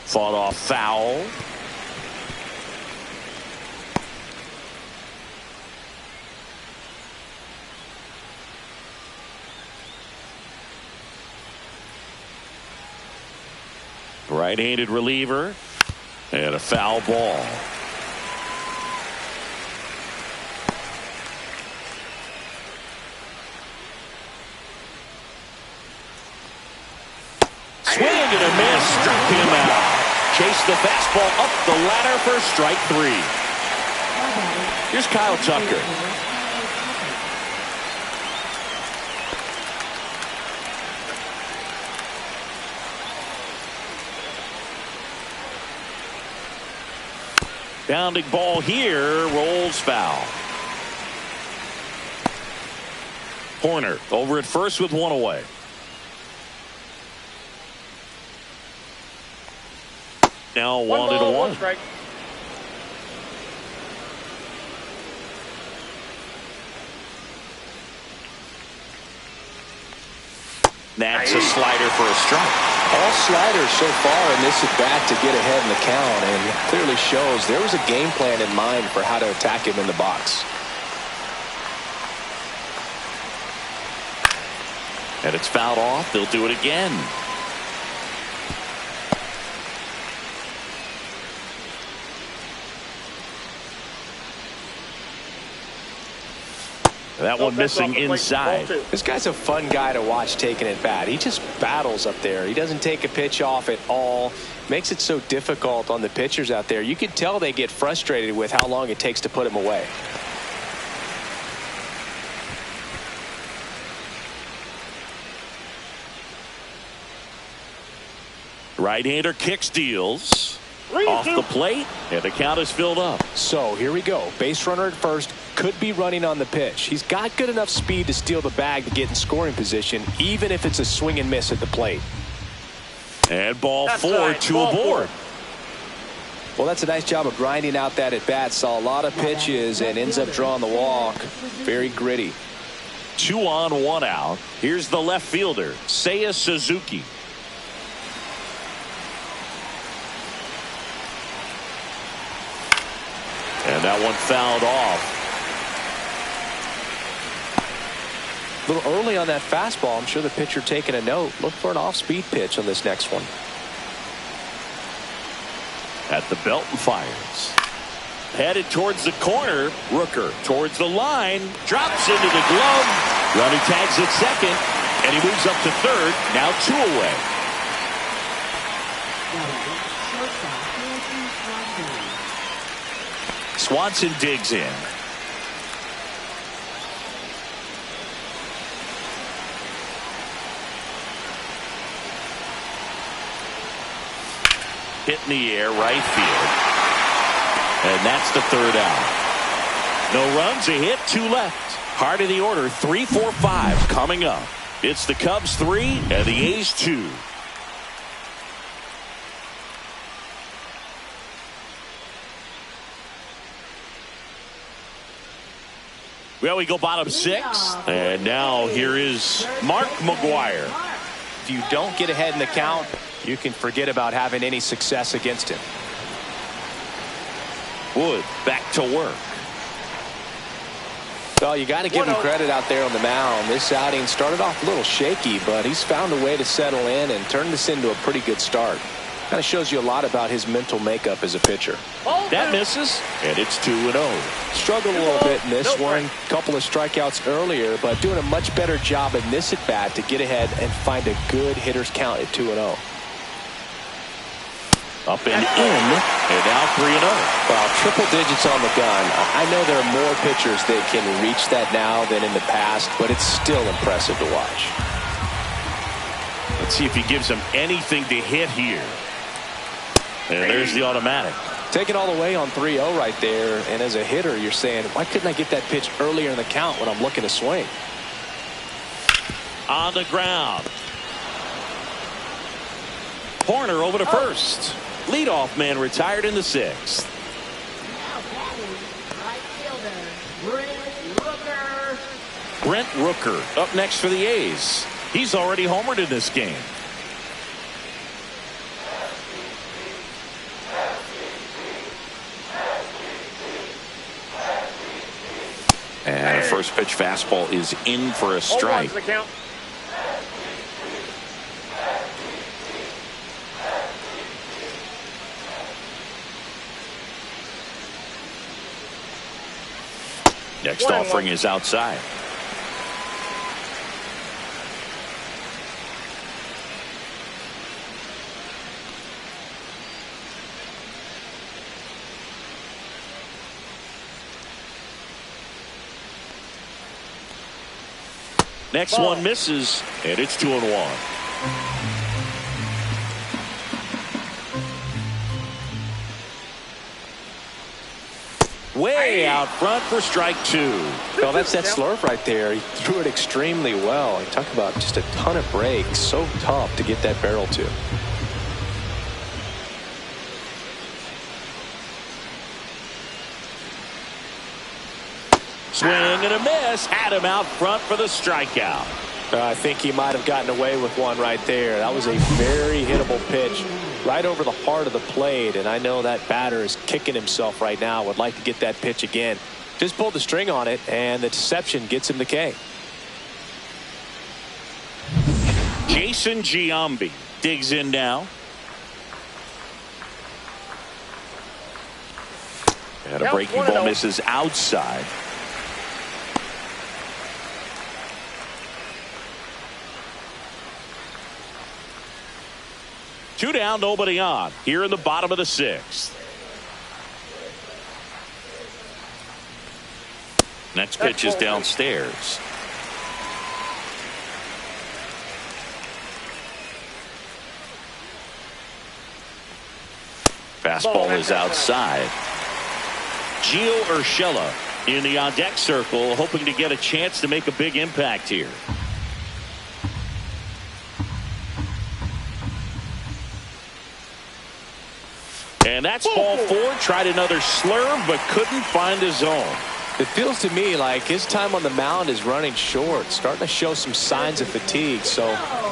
Fought off foul. Right-handed reliever. And a foul ball. Swing and a miss, struck him out. Chased the fastball up the ladder for strike 3. Now batting Here's Kyle Tucker. Bounding ball here, rolls foul. Horner over at first with one away. Now 1-1. Strike. That's a slider for a strike. All sliders so far in this at bat to get ahead in the count, and it clearly shows there was a game plan in mind for how to attack him in the box. And it's fouled off. They'll do it again. That one missing inside. This guy's a fun guy to watch taking at bat. He just battles up there. He doesn't take a pitch off at all. Makes it so difficult on the pitchers out there. You can tell they get frustrated with how long it takes to put him away. Right-hander kicks, deals. Off the plate, and the count is filled up. So here we go. Base runner at first, could be running on the pitch. He's got good enough speed to steal the bag to get in scoring position, even if it's a swing and miss at the plate. And ball four, two aboard. Well, that's a nice job of grinding out that at bat. Saw a lot of pitches and ends up drawing the walk. Very gritty. 2 on, 1 out. Here's the left fielder, Seiya Suzuki. And that one fouled off. A little early on that fastball. I'm sure the pitcher taking a note. Look for an off-speed pitch on this next one. At the belt and fires. Headed towards the corner. Rooker towards the line. Drops into the glove. Runner tags at second. And he moves up to third. Now 2 away. Swanson digs in. Hit in the air, right field. And that's the third out. No runs, a hit, 2 left. Heart of the order, 3, 4, 5 coming up. It's the Cubs 3 and the A's 2. Well, we go bottom 6, and now here is Mark McGwire. If you don't get ahead in the count, you can forget about having any success against him. Wood back to work. Well, you got to give him credit out there on the mound. This outing started off a little shaky, but he's found a way to settle in and turn this into a pretty good start. Kind of shows you a lot about his mental makeup as a pitcher. That misses, and it's 2-0. Struggled a little bit in this one. A couple of strikeouts earlier, but doing a much better job in this at bat to get ahead and find a good hitter's count at 2-0. Up and in, and now 3-0. Well, triple digits on the gun. I know there are more pitchers that can reach that now than in the past, but it's still impressive to watch. Let's see if he gives him anything to hit here. And there's the automatic. Take it all the way on 3-0 right there. And as a hitter, you're saying, why couldn't I get that pitch earlier in the count when I'm looking to swing? On the ground. Horner over to first. Leadoff man retired in the 6th. Now batting, right fielder, Brent Rooker up next for the A's. He's already homered in this game. And first pitch fastball is in for a strike. Next offering is outside. Next one misses, and it's 2-1. way out front for strike 2. Well, that's that slurve right there. He threw it extremely well. You talk about just a ton of breaks. So tough to get that barrel to. Swing and a miss. Had him out front for the strikeout. I think he might have gotten away with one right there. That was a very hittable pitch right over the heart of the plate, and I know that batter is kicking himself right now. Would like to get that pitch again. Just pulled the string on it, and the deception gets him the K. Jason Giambi digs in now. And a breaking ball misses outside. Two down, nobody on. Here in the bottom of the 6th. Next pitch is downstairs. Fastball is outside. Gio Urshela in the on-deck circle, hoping to get a chance to make a big impact here. And that's ball 4. Tried another slurve, but couldn't find his zone. It feels to me like his time on the mound is running short, starting to show some signs of fatigue. So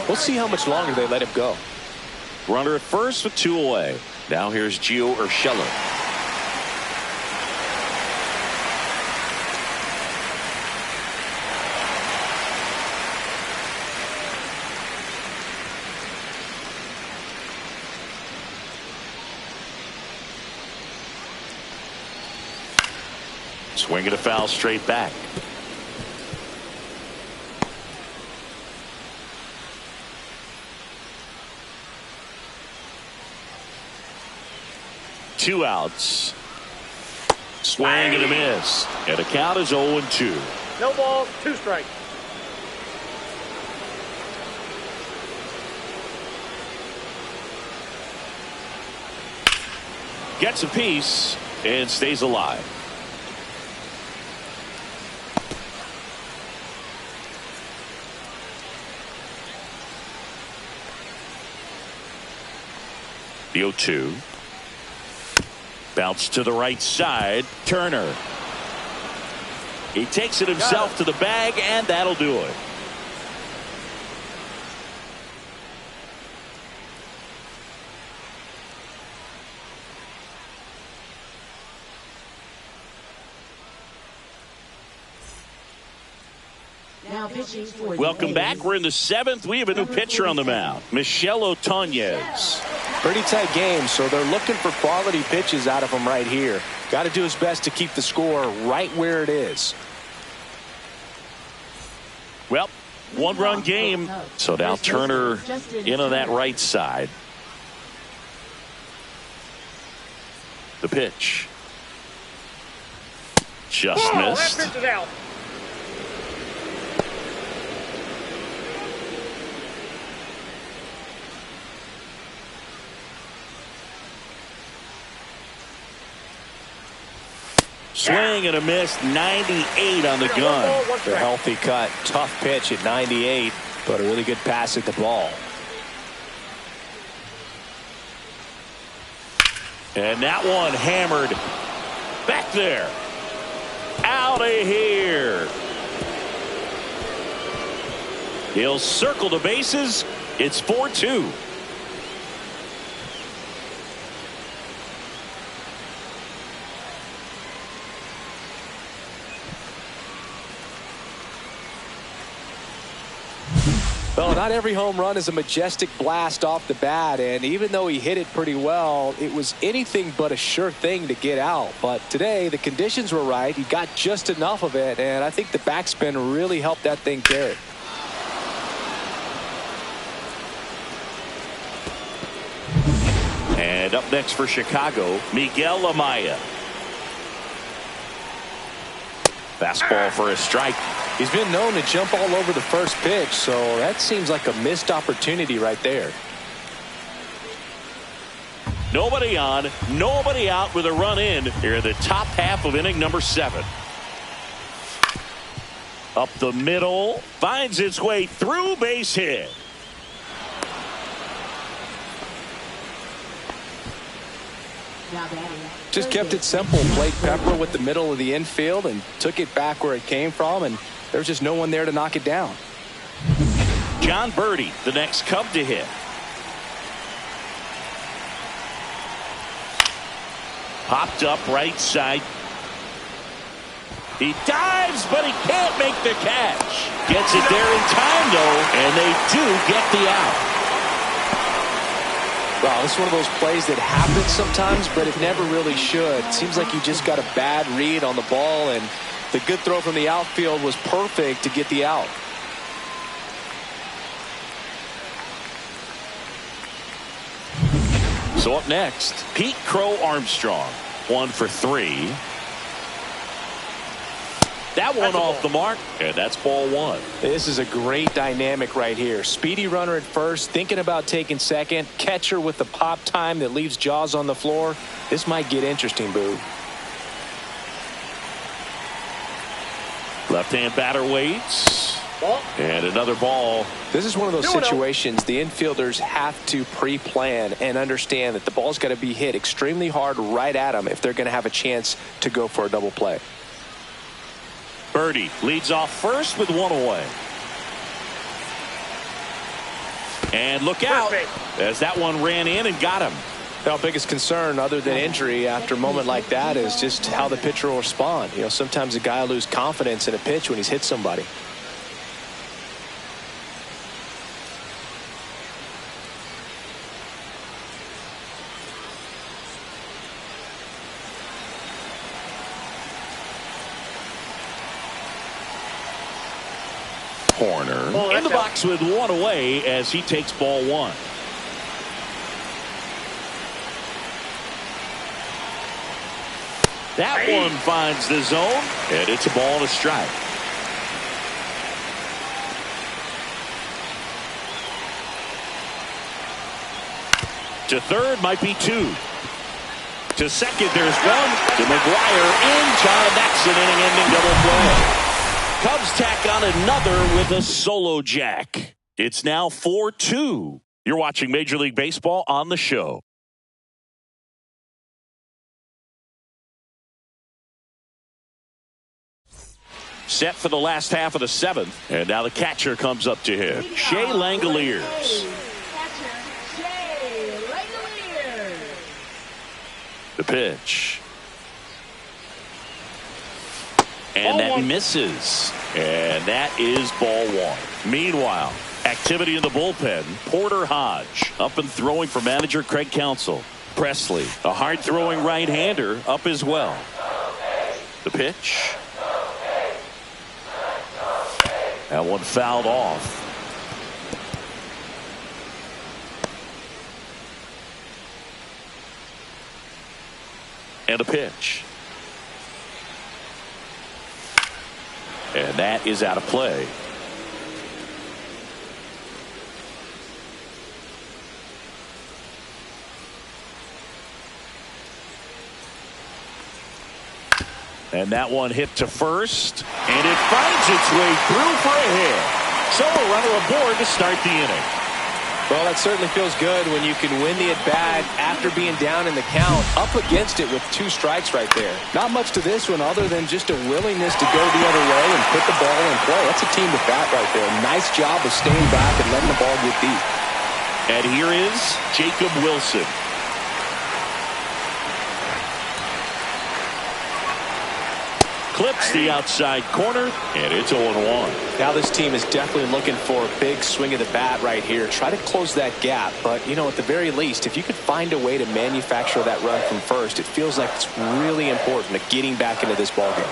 we'll see how much longer they let him go. Runner at first with 2 away. Now here's Gio Urshela. Swing and a foul straight back. Two outs. Swing and a miss. And the count is 0-2. No balls, 2 strikes. Gets a piece and stays alive. The 0-2. Bounce to the right side. Turner. He takes it himself to the bag, and that'll do it. Now pitching for the Welcome A's. back. We're in the 7th. We have a new pitcher on the mound, Michel Otonez. Pretty tight game, so they're looking for quality pitches out of him right here. Got to do his best to keep the score right where it is. Well, 1-run game. So now Turner in on that right side. The pitch. Just missed. That pitch is out. Swing and a miss. 98 on the gun. A healthy cut. Tough pitch at 98, but a really good pass at the ball. And that one hammered back there. Out of here. He'll circle the bases. It's 4-2. Well, not every home run is a majestic blast off the bat, and even though he hit it pretty well, it was anything but a sure thing to get out. But today, the conditions were right. He got just enough of it, and I think the backspin really helped that thing carry. And up next for Chicago, Miguel Amaya. Fastball for a strike. He's been known to jump all over the first pitch, so that seems like a missed opportunity right there. Nobody on, nobody out with a run in here in the top half of inning number 7. Up the middle, finds its way through, base hit. Just kept it simple. Played pepper with the middle of the infield and took it back where it came from, and there was just no one there to knock it down. John Birdie, the next Cub to hit. Popped up right side. He dives, but he can't make the catch. Gets it there in time, though, and they do get the out. Well, this is one of those plays that happens sometimes, but it never really should. It seems like you just got a bad read on the ball, and the good throw from the outfield was perfect to get the out. So up next, Pete Crow Armstrong, 1 for 3. That one off the mark, and that's ball 1. This is a great dynamic right here. Speedy runner at first, thinking about taking second. Catcher with the pop time that leaves Jaws on the floor. This might get interesting, Boo. Left-hand batter waits. And another ball. This is one of those situations the infielders have to pre-plan and understand that the ball's got to be hit extremely hard right at them if they're going to have a chance to go for a double play. Birdie leads off first with 1 away. And look out as that one ran in and got him. Our biggest concern other than injury after a moment like that is just how the pitcher will respond. You know, sometimes a guy will lose confidence in a pitch when he's hit somebody. Horner in the box with 1 away as he takes ball 1. That one finds the zone, and it's a ball and a strike. To third might be 2. To second, there's 1. To Mcgwire in time. That's an inning-ending double play. Cubs tack on another with a solo jack. It's now 4-2. You're watching Major League Baseball on the show. Set for the last half of the 7th. And now the catcher comes up to hit. Shea Langoliers. The pitch. And that misses. And that is ball 1. Meanwhile, activity in the bullpen. Porter Hodge up and throwing for manager Craig Counsell. Presley, a hard-throwing right-hander, up as well. The pitch. That one fouled off. And a pitch. And that is out of play. And that one hit to first. And it finds its way through for a hit. So a runner aboard to start the inning. Well, that certainly feels good when you can win the at-bat after being down in the count, up against it with 2 strikes right there. Not much to this one other than just a willingness to go the other way and put the ball in play. That's a team to bat right there. Nice job of staying back and letting the ball get deep. And here is Jacob Wilson. Clips the outside corner, and it's 0-1. Now this team is definitely looking for a big swing of the bat right here. Try to close that gap, but, you know, at the very least, if you could find a way to manufacture that run from first, it feels like it's really important to getting back into this ballgame.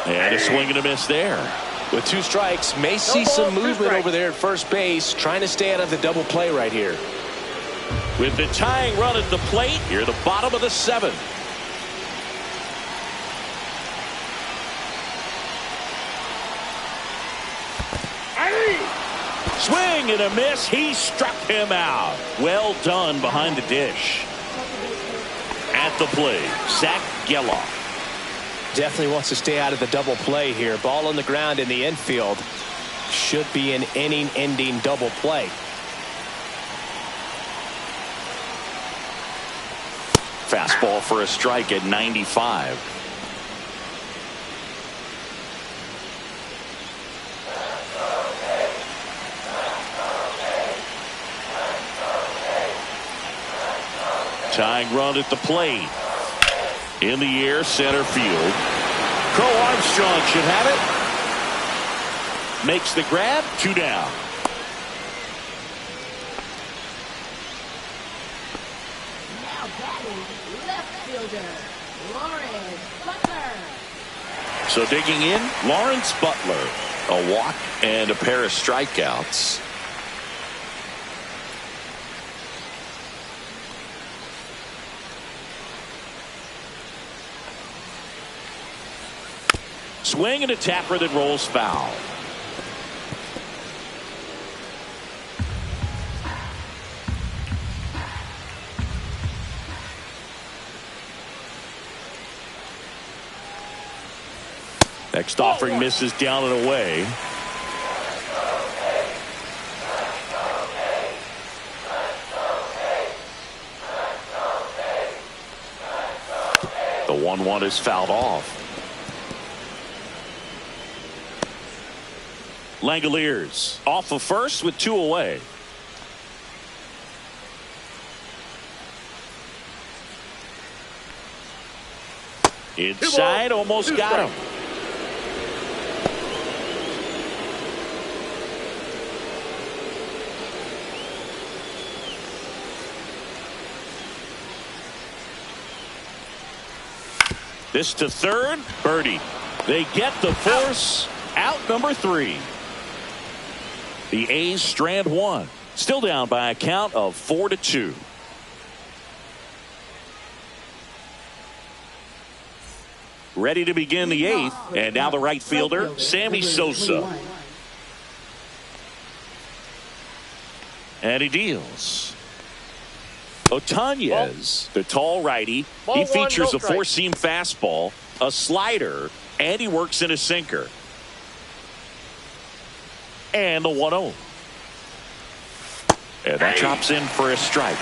And a swing and a miss there. With 2 strikes, may see some movement over there at first base, trying to stay out of the double play right here. With the tying run at the plate, here the bottom of the 7th. Swing and a miss. He struck him out. Well done behind the dish. At the plate, Zach Geloff. Definitely wants to stay out of the double play here. Ball on the ground in the infield. Should be an inning-ending double play. Fastball for a strike at 95. Tying run at the plate. In the air, center field. Crow Armstrong should have it. Makes the grab, 2 down. Now batting, left fielder, Lawrence Butler. So digging in, Lawrence Butler. A walk and a pair of strikeouts. Swing and a tapper that rolls foul. Next offering misses down and away. The 1-1 is fouled off. Langoliers off of first with 2 away. Inside, almost got him. This to third, birdie. They get the force out, number 3. The A's strand 1. Still down by a count of 4-2. Ready to begin the 8th. And now the right fielder, Sammy Sosa. And he deals. Otanez, the tall righty. He features a 4-seam fastball, a slider, and he works in a sinker. And the 1-0. And that drops in for a strike.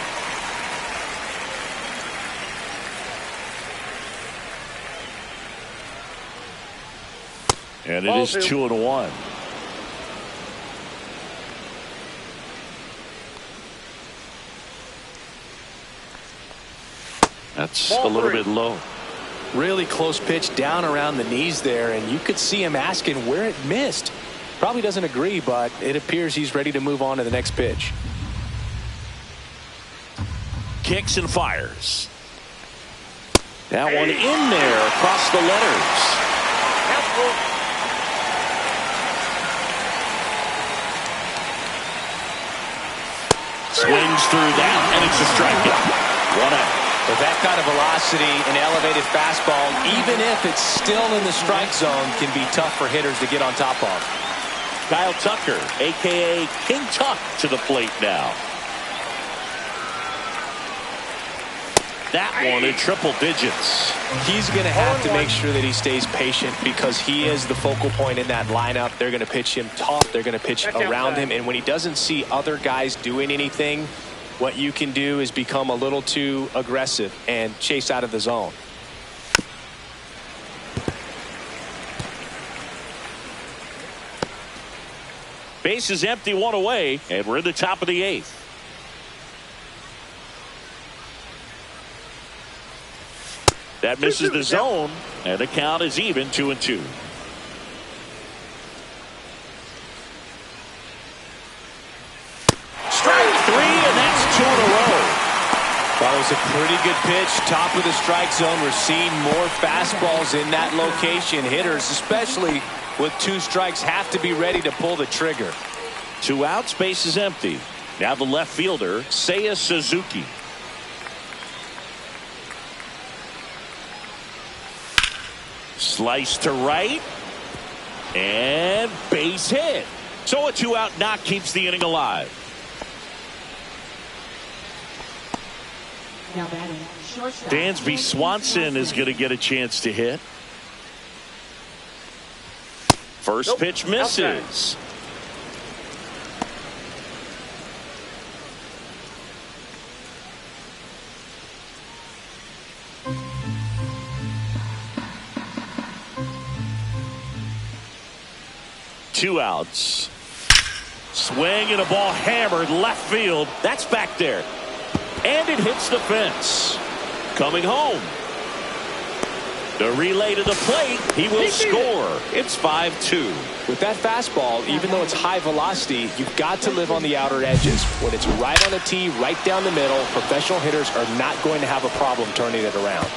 And it is 2-1. That's a little bit low. Really close pitch down around the knees there, and you could see him asking where it missed. Probably doesn't agree, but it appears he's ready to move on to the next pitch. Kicks and fires. That one in there across the letters. Swings through that, and it's a strikeout. 1 out. With that kind of velocity, an elevated fastball, even if it's still in the strike zone, can be tough for hitters to get on top of. Kyle Tucker, a.k.a. King Tuck, to the plate now. That one in triple digits. He's going to have to make sure that he stays patient because he is the focal point in that lineup. They're going to pitch him tough. They're going to pitch around him. And when he doesn't see other guys doing anything, what you can do is become a little too aggressive and chase out of the zone. Base is empty, 1 away, and we're in the top of the 8th. That misses the zone, and the count is even, 2-2. Strike 3, and that's 2 in a row. That was a pretty good pitch, top of the strike zone. We're seeing more fastballs in that location. Hitters, especially with 2 strikes, have to be ready to pull the trigger. 2 outs, base is empty. Now the left fielder, Seiya Suzuki. Slice to right, and base hit. So a 2-out knock keeps the inning alive. Now batting, shortstop. Dansby Swanson is going to get a chance to hit. First pitch misses. Two outs. Swing and a ball hammered left field. That's back there. And it hits the fence. Coming home. The relay to the plate. He will score. It's 5-2. With that fastball, even though it's high velocity, you've got to live on the outer edges. When it's right on the tee, right down the middle, professional hitters are not going to have a problem turning it around.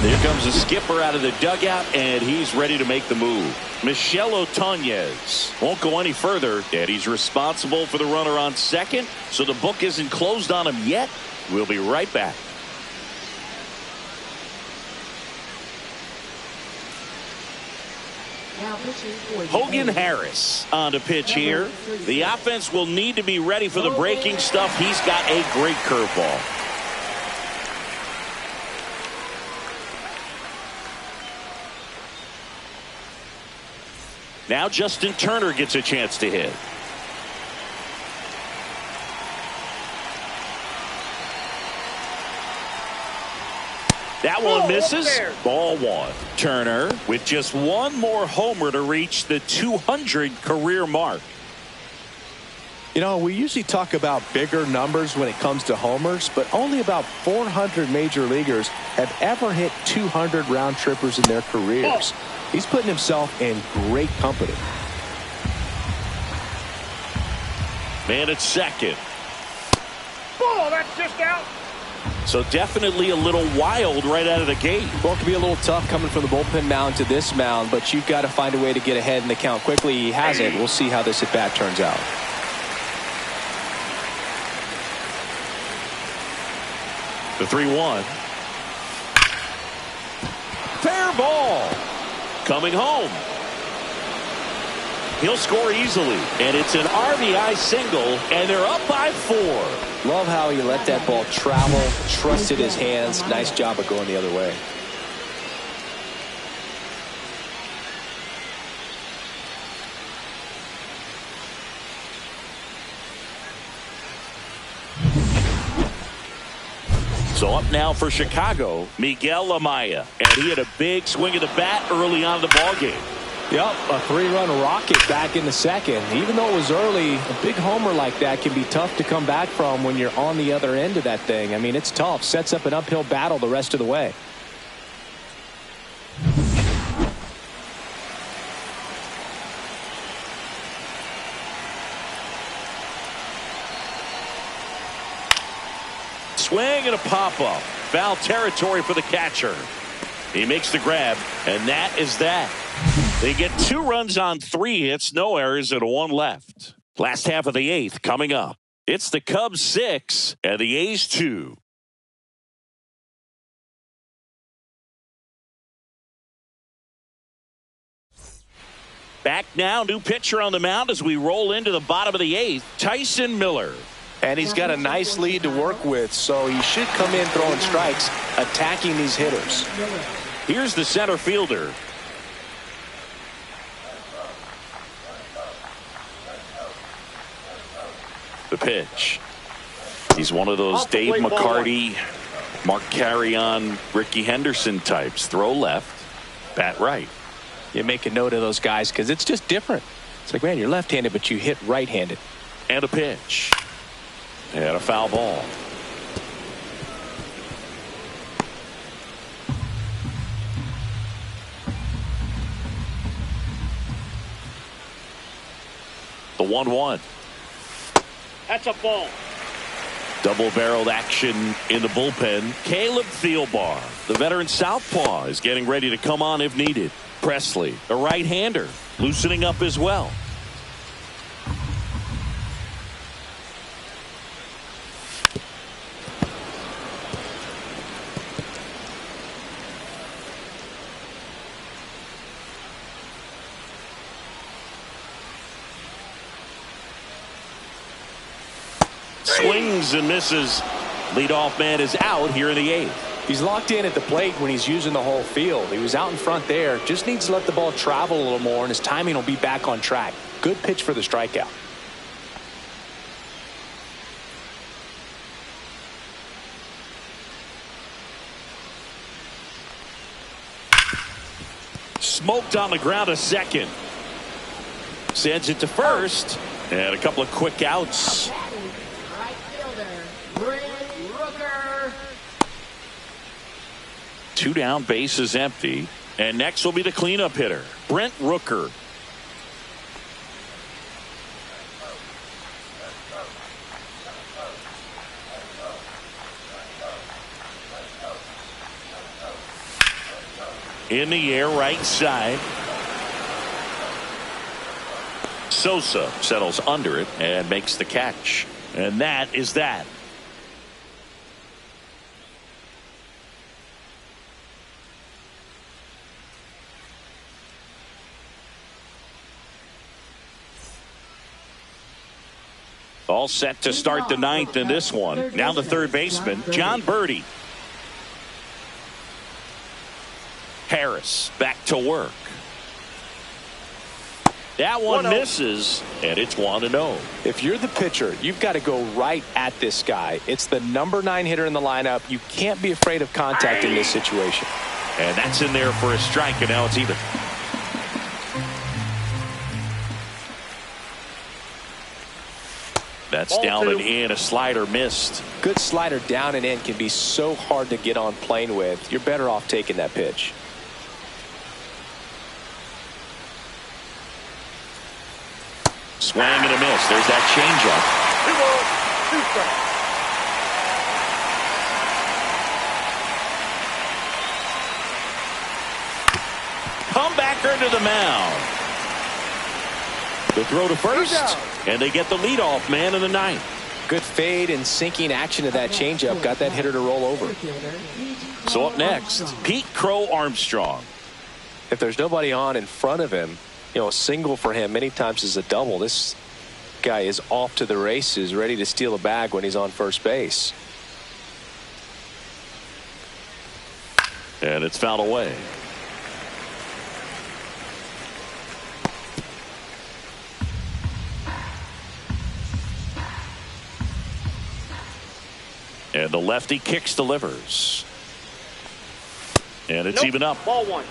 Here comes the skipper out of the dugout, and he's ready to make the move. Michel Otonez won't go any further, and he's responsible for the runner on second, so the book isn't closed on him yet. We'll be right back. Hogan Harris on the pitch here. The offense will need to be ready for the breaking stuff. He's got a great curveball. Now Justin Turner gets a chance to hit. That one misses. Ball one. Turner with just one more homer to reach the 200 career mark. You know, we usually talk about bigger numbers when it comes to homers, but only about 400 major leaguers have ever hit 200 round trippers in their careers. He's putting himself in great company. Man at second. Ball, that's just out. So definitely a little wild right out of the gate. Well, it can be a little tough coming from the bullpen mound to this mound, but you've got to find a way to get ahead in the count quickly. He hasn't. We'll see how this at bat turns out. The 3-1. Fair ball. Coming home. He'll score easily. And it's an RBI single, and they're up by 4. Love how he let that ball travel, trusted his hands. Nice job of going the other way. So up now for Chicago, Miguel Amaya. And he had a big swing of the bat early on in the ballgame. Yep, a 3-run rocket back in the second. Even though it was early, a big homer like that can be tough to come back from when you're on the other end of that thing. I mean, it's tough. Sets up an uphill battle the rest of the way. Swing and a pop-up. Foul territory for the catcher. He makes the grab, and that is that. They get 2 runs on 3 hits, no errors, and 1 left. Last half of the 8th coming up. It's the Cubs 6 and the A's 2. Back now, new pitcher on the mound as we roll into the bottom of the 8th, Tyson Miller. And he's got a nice lead to work with, so he should come in throwing strikes, attacking these hitters. Here's the center fielder. The pitch. He's one of those Dave McCarty, Mark Carrion, Ricky Henderson types. Throw left, bat right. You make a note of those guys because it's just different. It's like, man, you're left-handed, but you hit right-handed. And a pitch. And a foul ball. The 1-1. That's a ball. Double-barreled action in the bullpen. Caleb Thielbar, the veteran southpaw, is getting ready to come on if needed. Presley, a right-hander, loosening up as well. Swings and misses. Leadoff man is out here in the 8th. He's locked in at the plate when he's using the whole field. He was out in front there. Just needs to let the ball travel a little more, and his timing will be back on track. Good pitch for the strikeout. Smoked on the ground to second. Sends it to first. And a couple of quick outs. Right fielder, Rooker. 2 down, base is empty. And next will be the cleanup hitter, Brent Rooker. In the air, right side. Sosa settles under it and makes the catch. And that is that. All set to start the 9th in this one. Now the third baseman, John Birdie. Harris back to work. That one misses, and it's 1-0. If you're the pitcher, you've got to go right at this guy. It's the number 9 hitter in the lineup. You can't be afraid of contact in this situation. And that's in there for a strike, and now it's even. That's down and in. A slider missed. Good slider down and in can be so hard to get on plane with. You're better off taking that pitch. Swing and a miss. There's that changeup. 2 strikes. Comebacker to the mound. The throw to first, and they get the leadoff man in the 9th. Good fade and sinking action to that changeup. Got that hitter to roll over. So up next, Pete Crow Armstrong. If there's nobody on in front of him, you know, a single for him many times is a double. This guy is off to the races, ready to steal a bag when he's on first base. And it's fouled away. And the lefty kicks, delivers. And it's even up. Ball 1.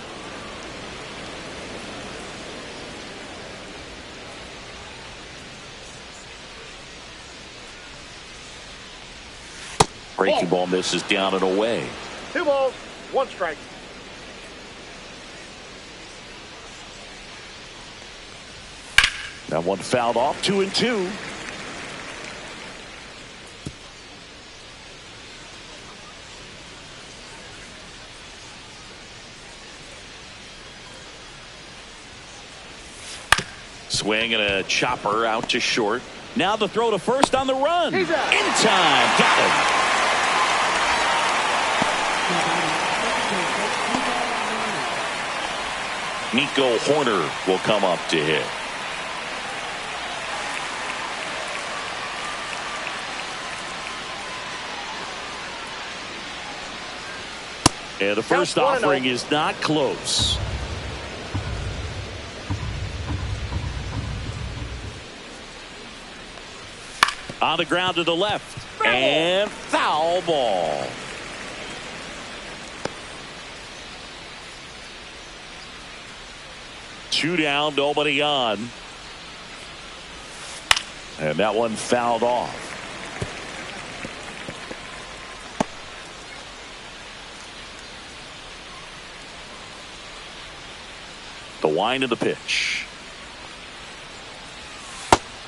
Breaking ball misses down and away. 2 balls, 1 strike. That one fouled off. 2-2. Swing and a chopper out to short. Now the throw to first on the run. In time. Got him. Nico Horner will come up to hit. And the first offering is not close. On the ground to the left. And foul ball. Two down, nobody on. And that one fouled off. The wind of the pitch.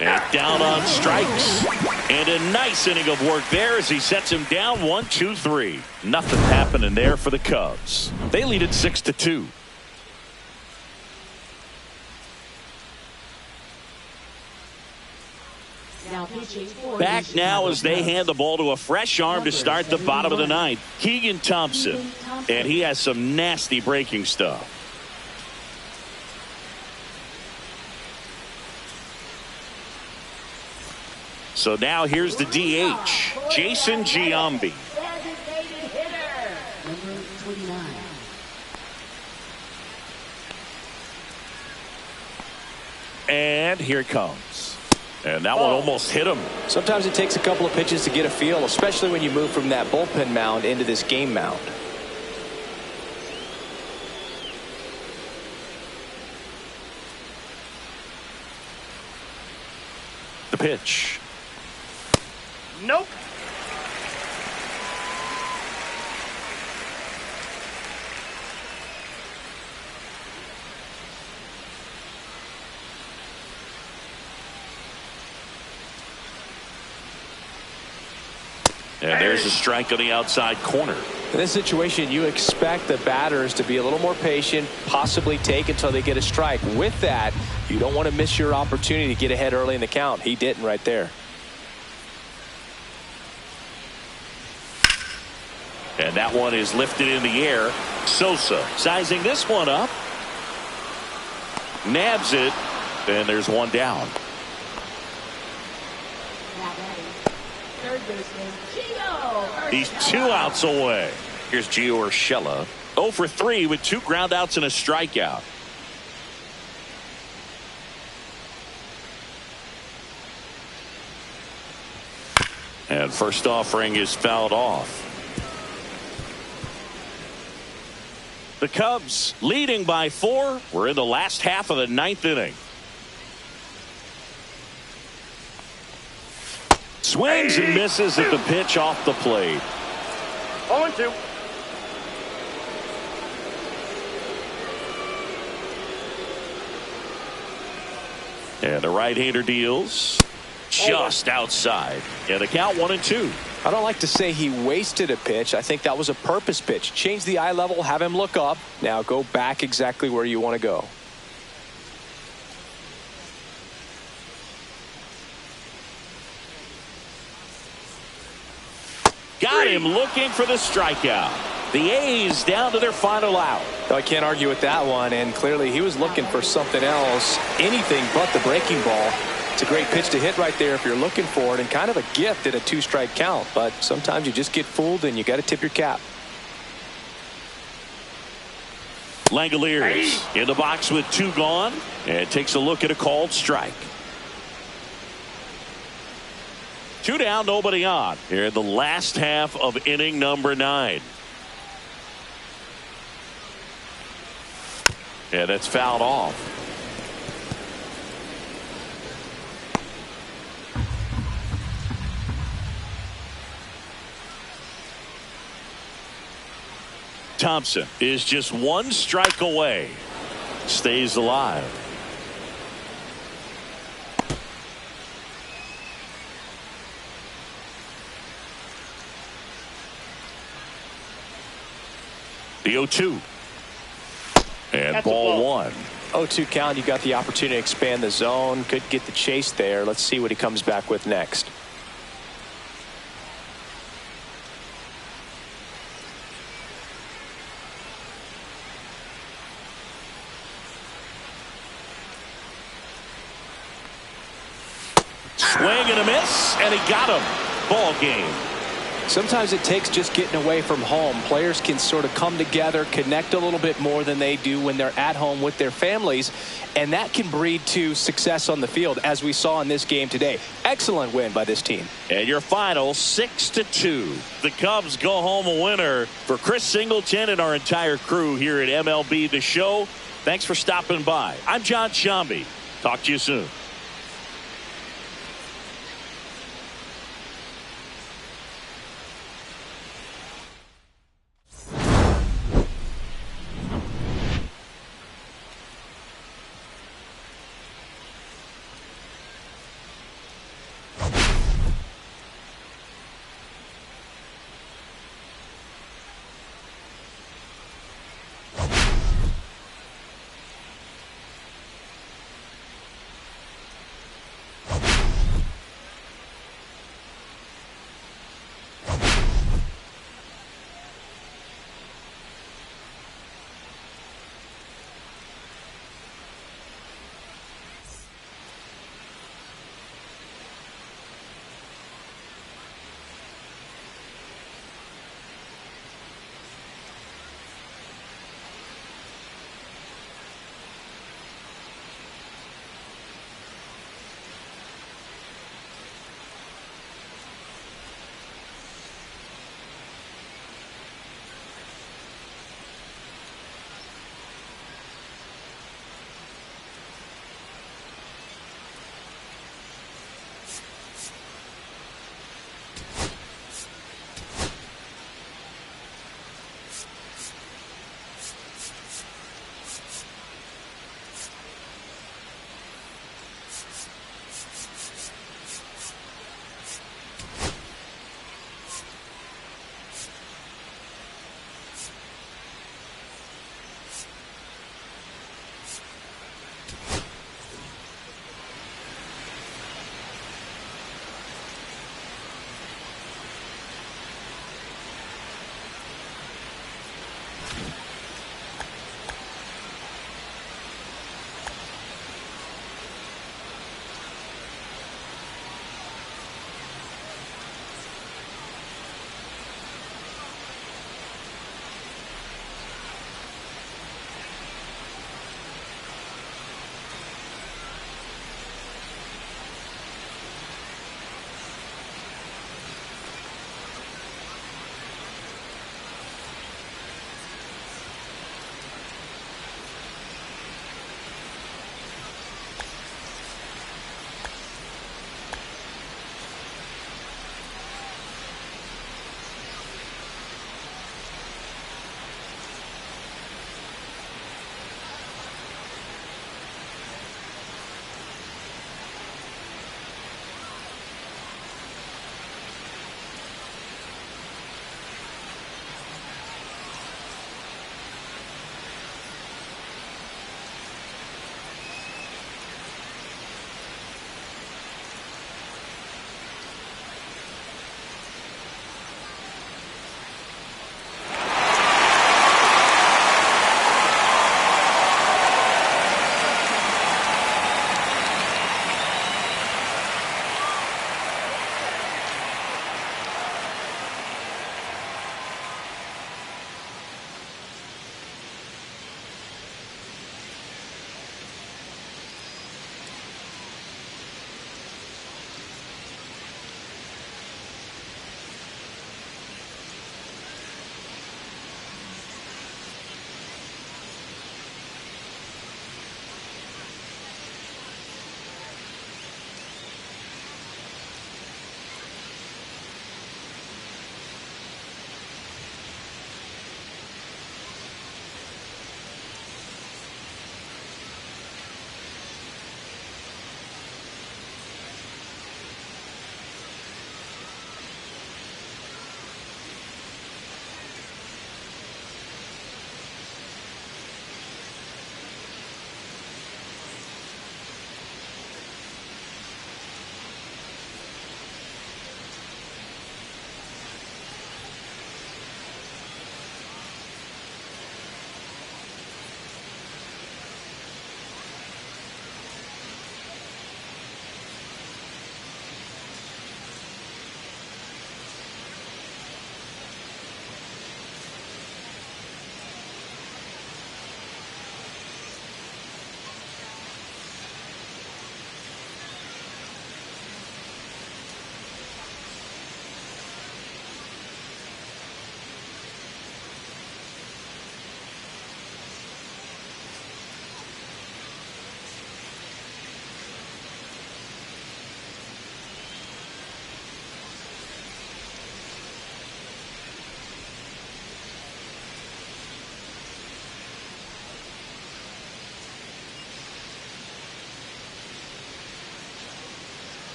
And down on strikes. And a nice inning of work there as he sets him down 1-2-3. Nothing happening there for the Cubs. They lead it 6-2. Back now as they hand the ball to a fresh arm to start the bottom of the ninth. Keegan Thompson. And he has some nasty breaking stuff. So now here's the DH, Jason Giambi. Designated hitter. Number 29. And here it comes. And that one almost hit him. Sometimes it takes a couple of pitches to get a feel, especially when you move from that bullpen mound into this game mound. The pitch. Nope. And there's a strike on the outside corner. In this situation, you expect the batters to be a little more patient, possibly take until they get a strike. With that, you don't want to miss your opportunity to get ahead early in the count. He didn't right there. And that one is lifted in the air. Sosa sizing this one up. Nabs it. And there's one down. Now batting, third baseman, Gio. He's 2 outs away. Here's Gio Urshela. 0 for 3 with 2 ground outs and a strikeout. And first offering is fouled off. The Cubs leading by 4. We're in the last half of the 9th inning. Swings and misses at the pitch off the plate. 0-2. And the right-hander deals just outside. And the count 1-2. I don't like to say he wasted a pitch. I think that was a purpose pitch. Change the eye level, have him look up. Now go back exactly where you want to go. Got him looking for the strikeout. The A's down to their final out. I can't argue with that one, and clearly he was looking for something else, anything but the breaking ball. It's a great pitch to hit right there if you're looking for it, and kind of a gift at a 2-strike count, but sometimes you just get fooled and you got to tip your cap. Langoliers in the box with 2 gone, and takes a look at a called strike. 2 down, nobody on here in the last half of inning number 9. And that's fouled off. Thompson is just 1 strike away. Stays alive. The 0-2. And That's ball 1. 0-2 count, you got the opportunity to expand the zone. Could get the chase there. Let's see what he comes back with next. Swing and a miss, and he got him. Ball game. Sometimes it takes just getting away from home. Players can sort of come together, connect a little bit more than they do when they're at home with their families, and that can breed to success on the field, as we saw in this game today. Excellent win by this team. And your final 6-2. The Cubs go home a winner. For Chris Singleton and our entire crew here at MLB The Show, thanks for stopping by. I'm John Shambi. Talk to you soon.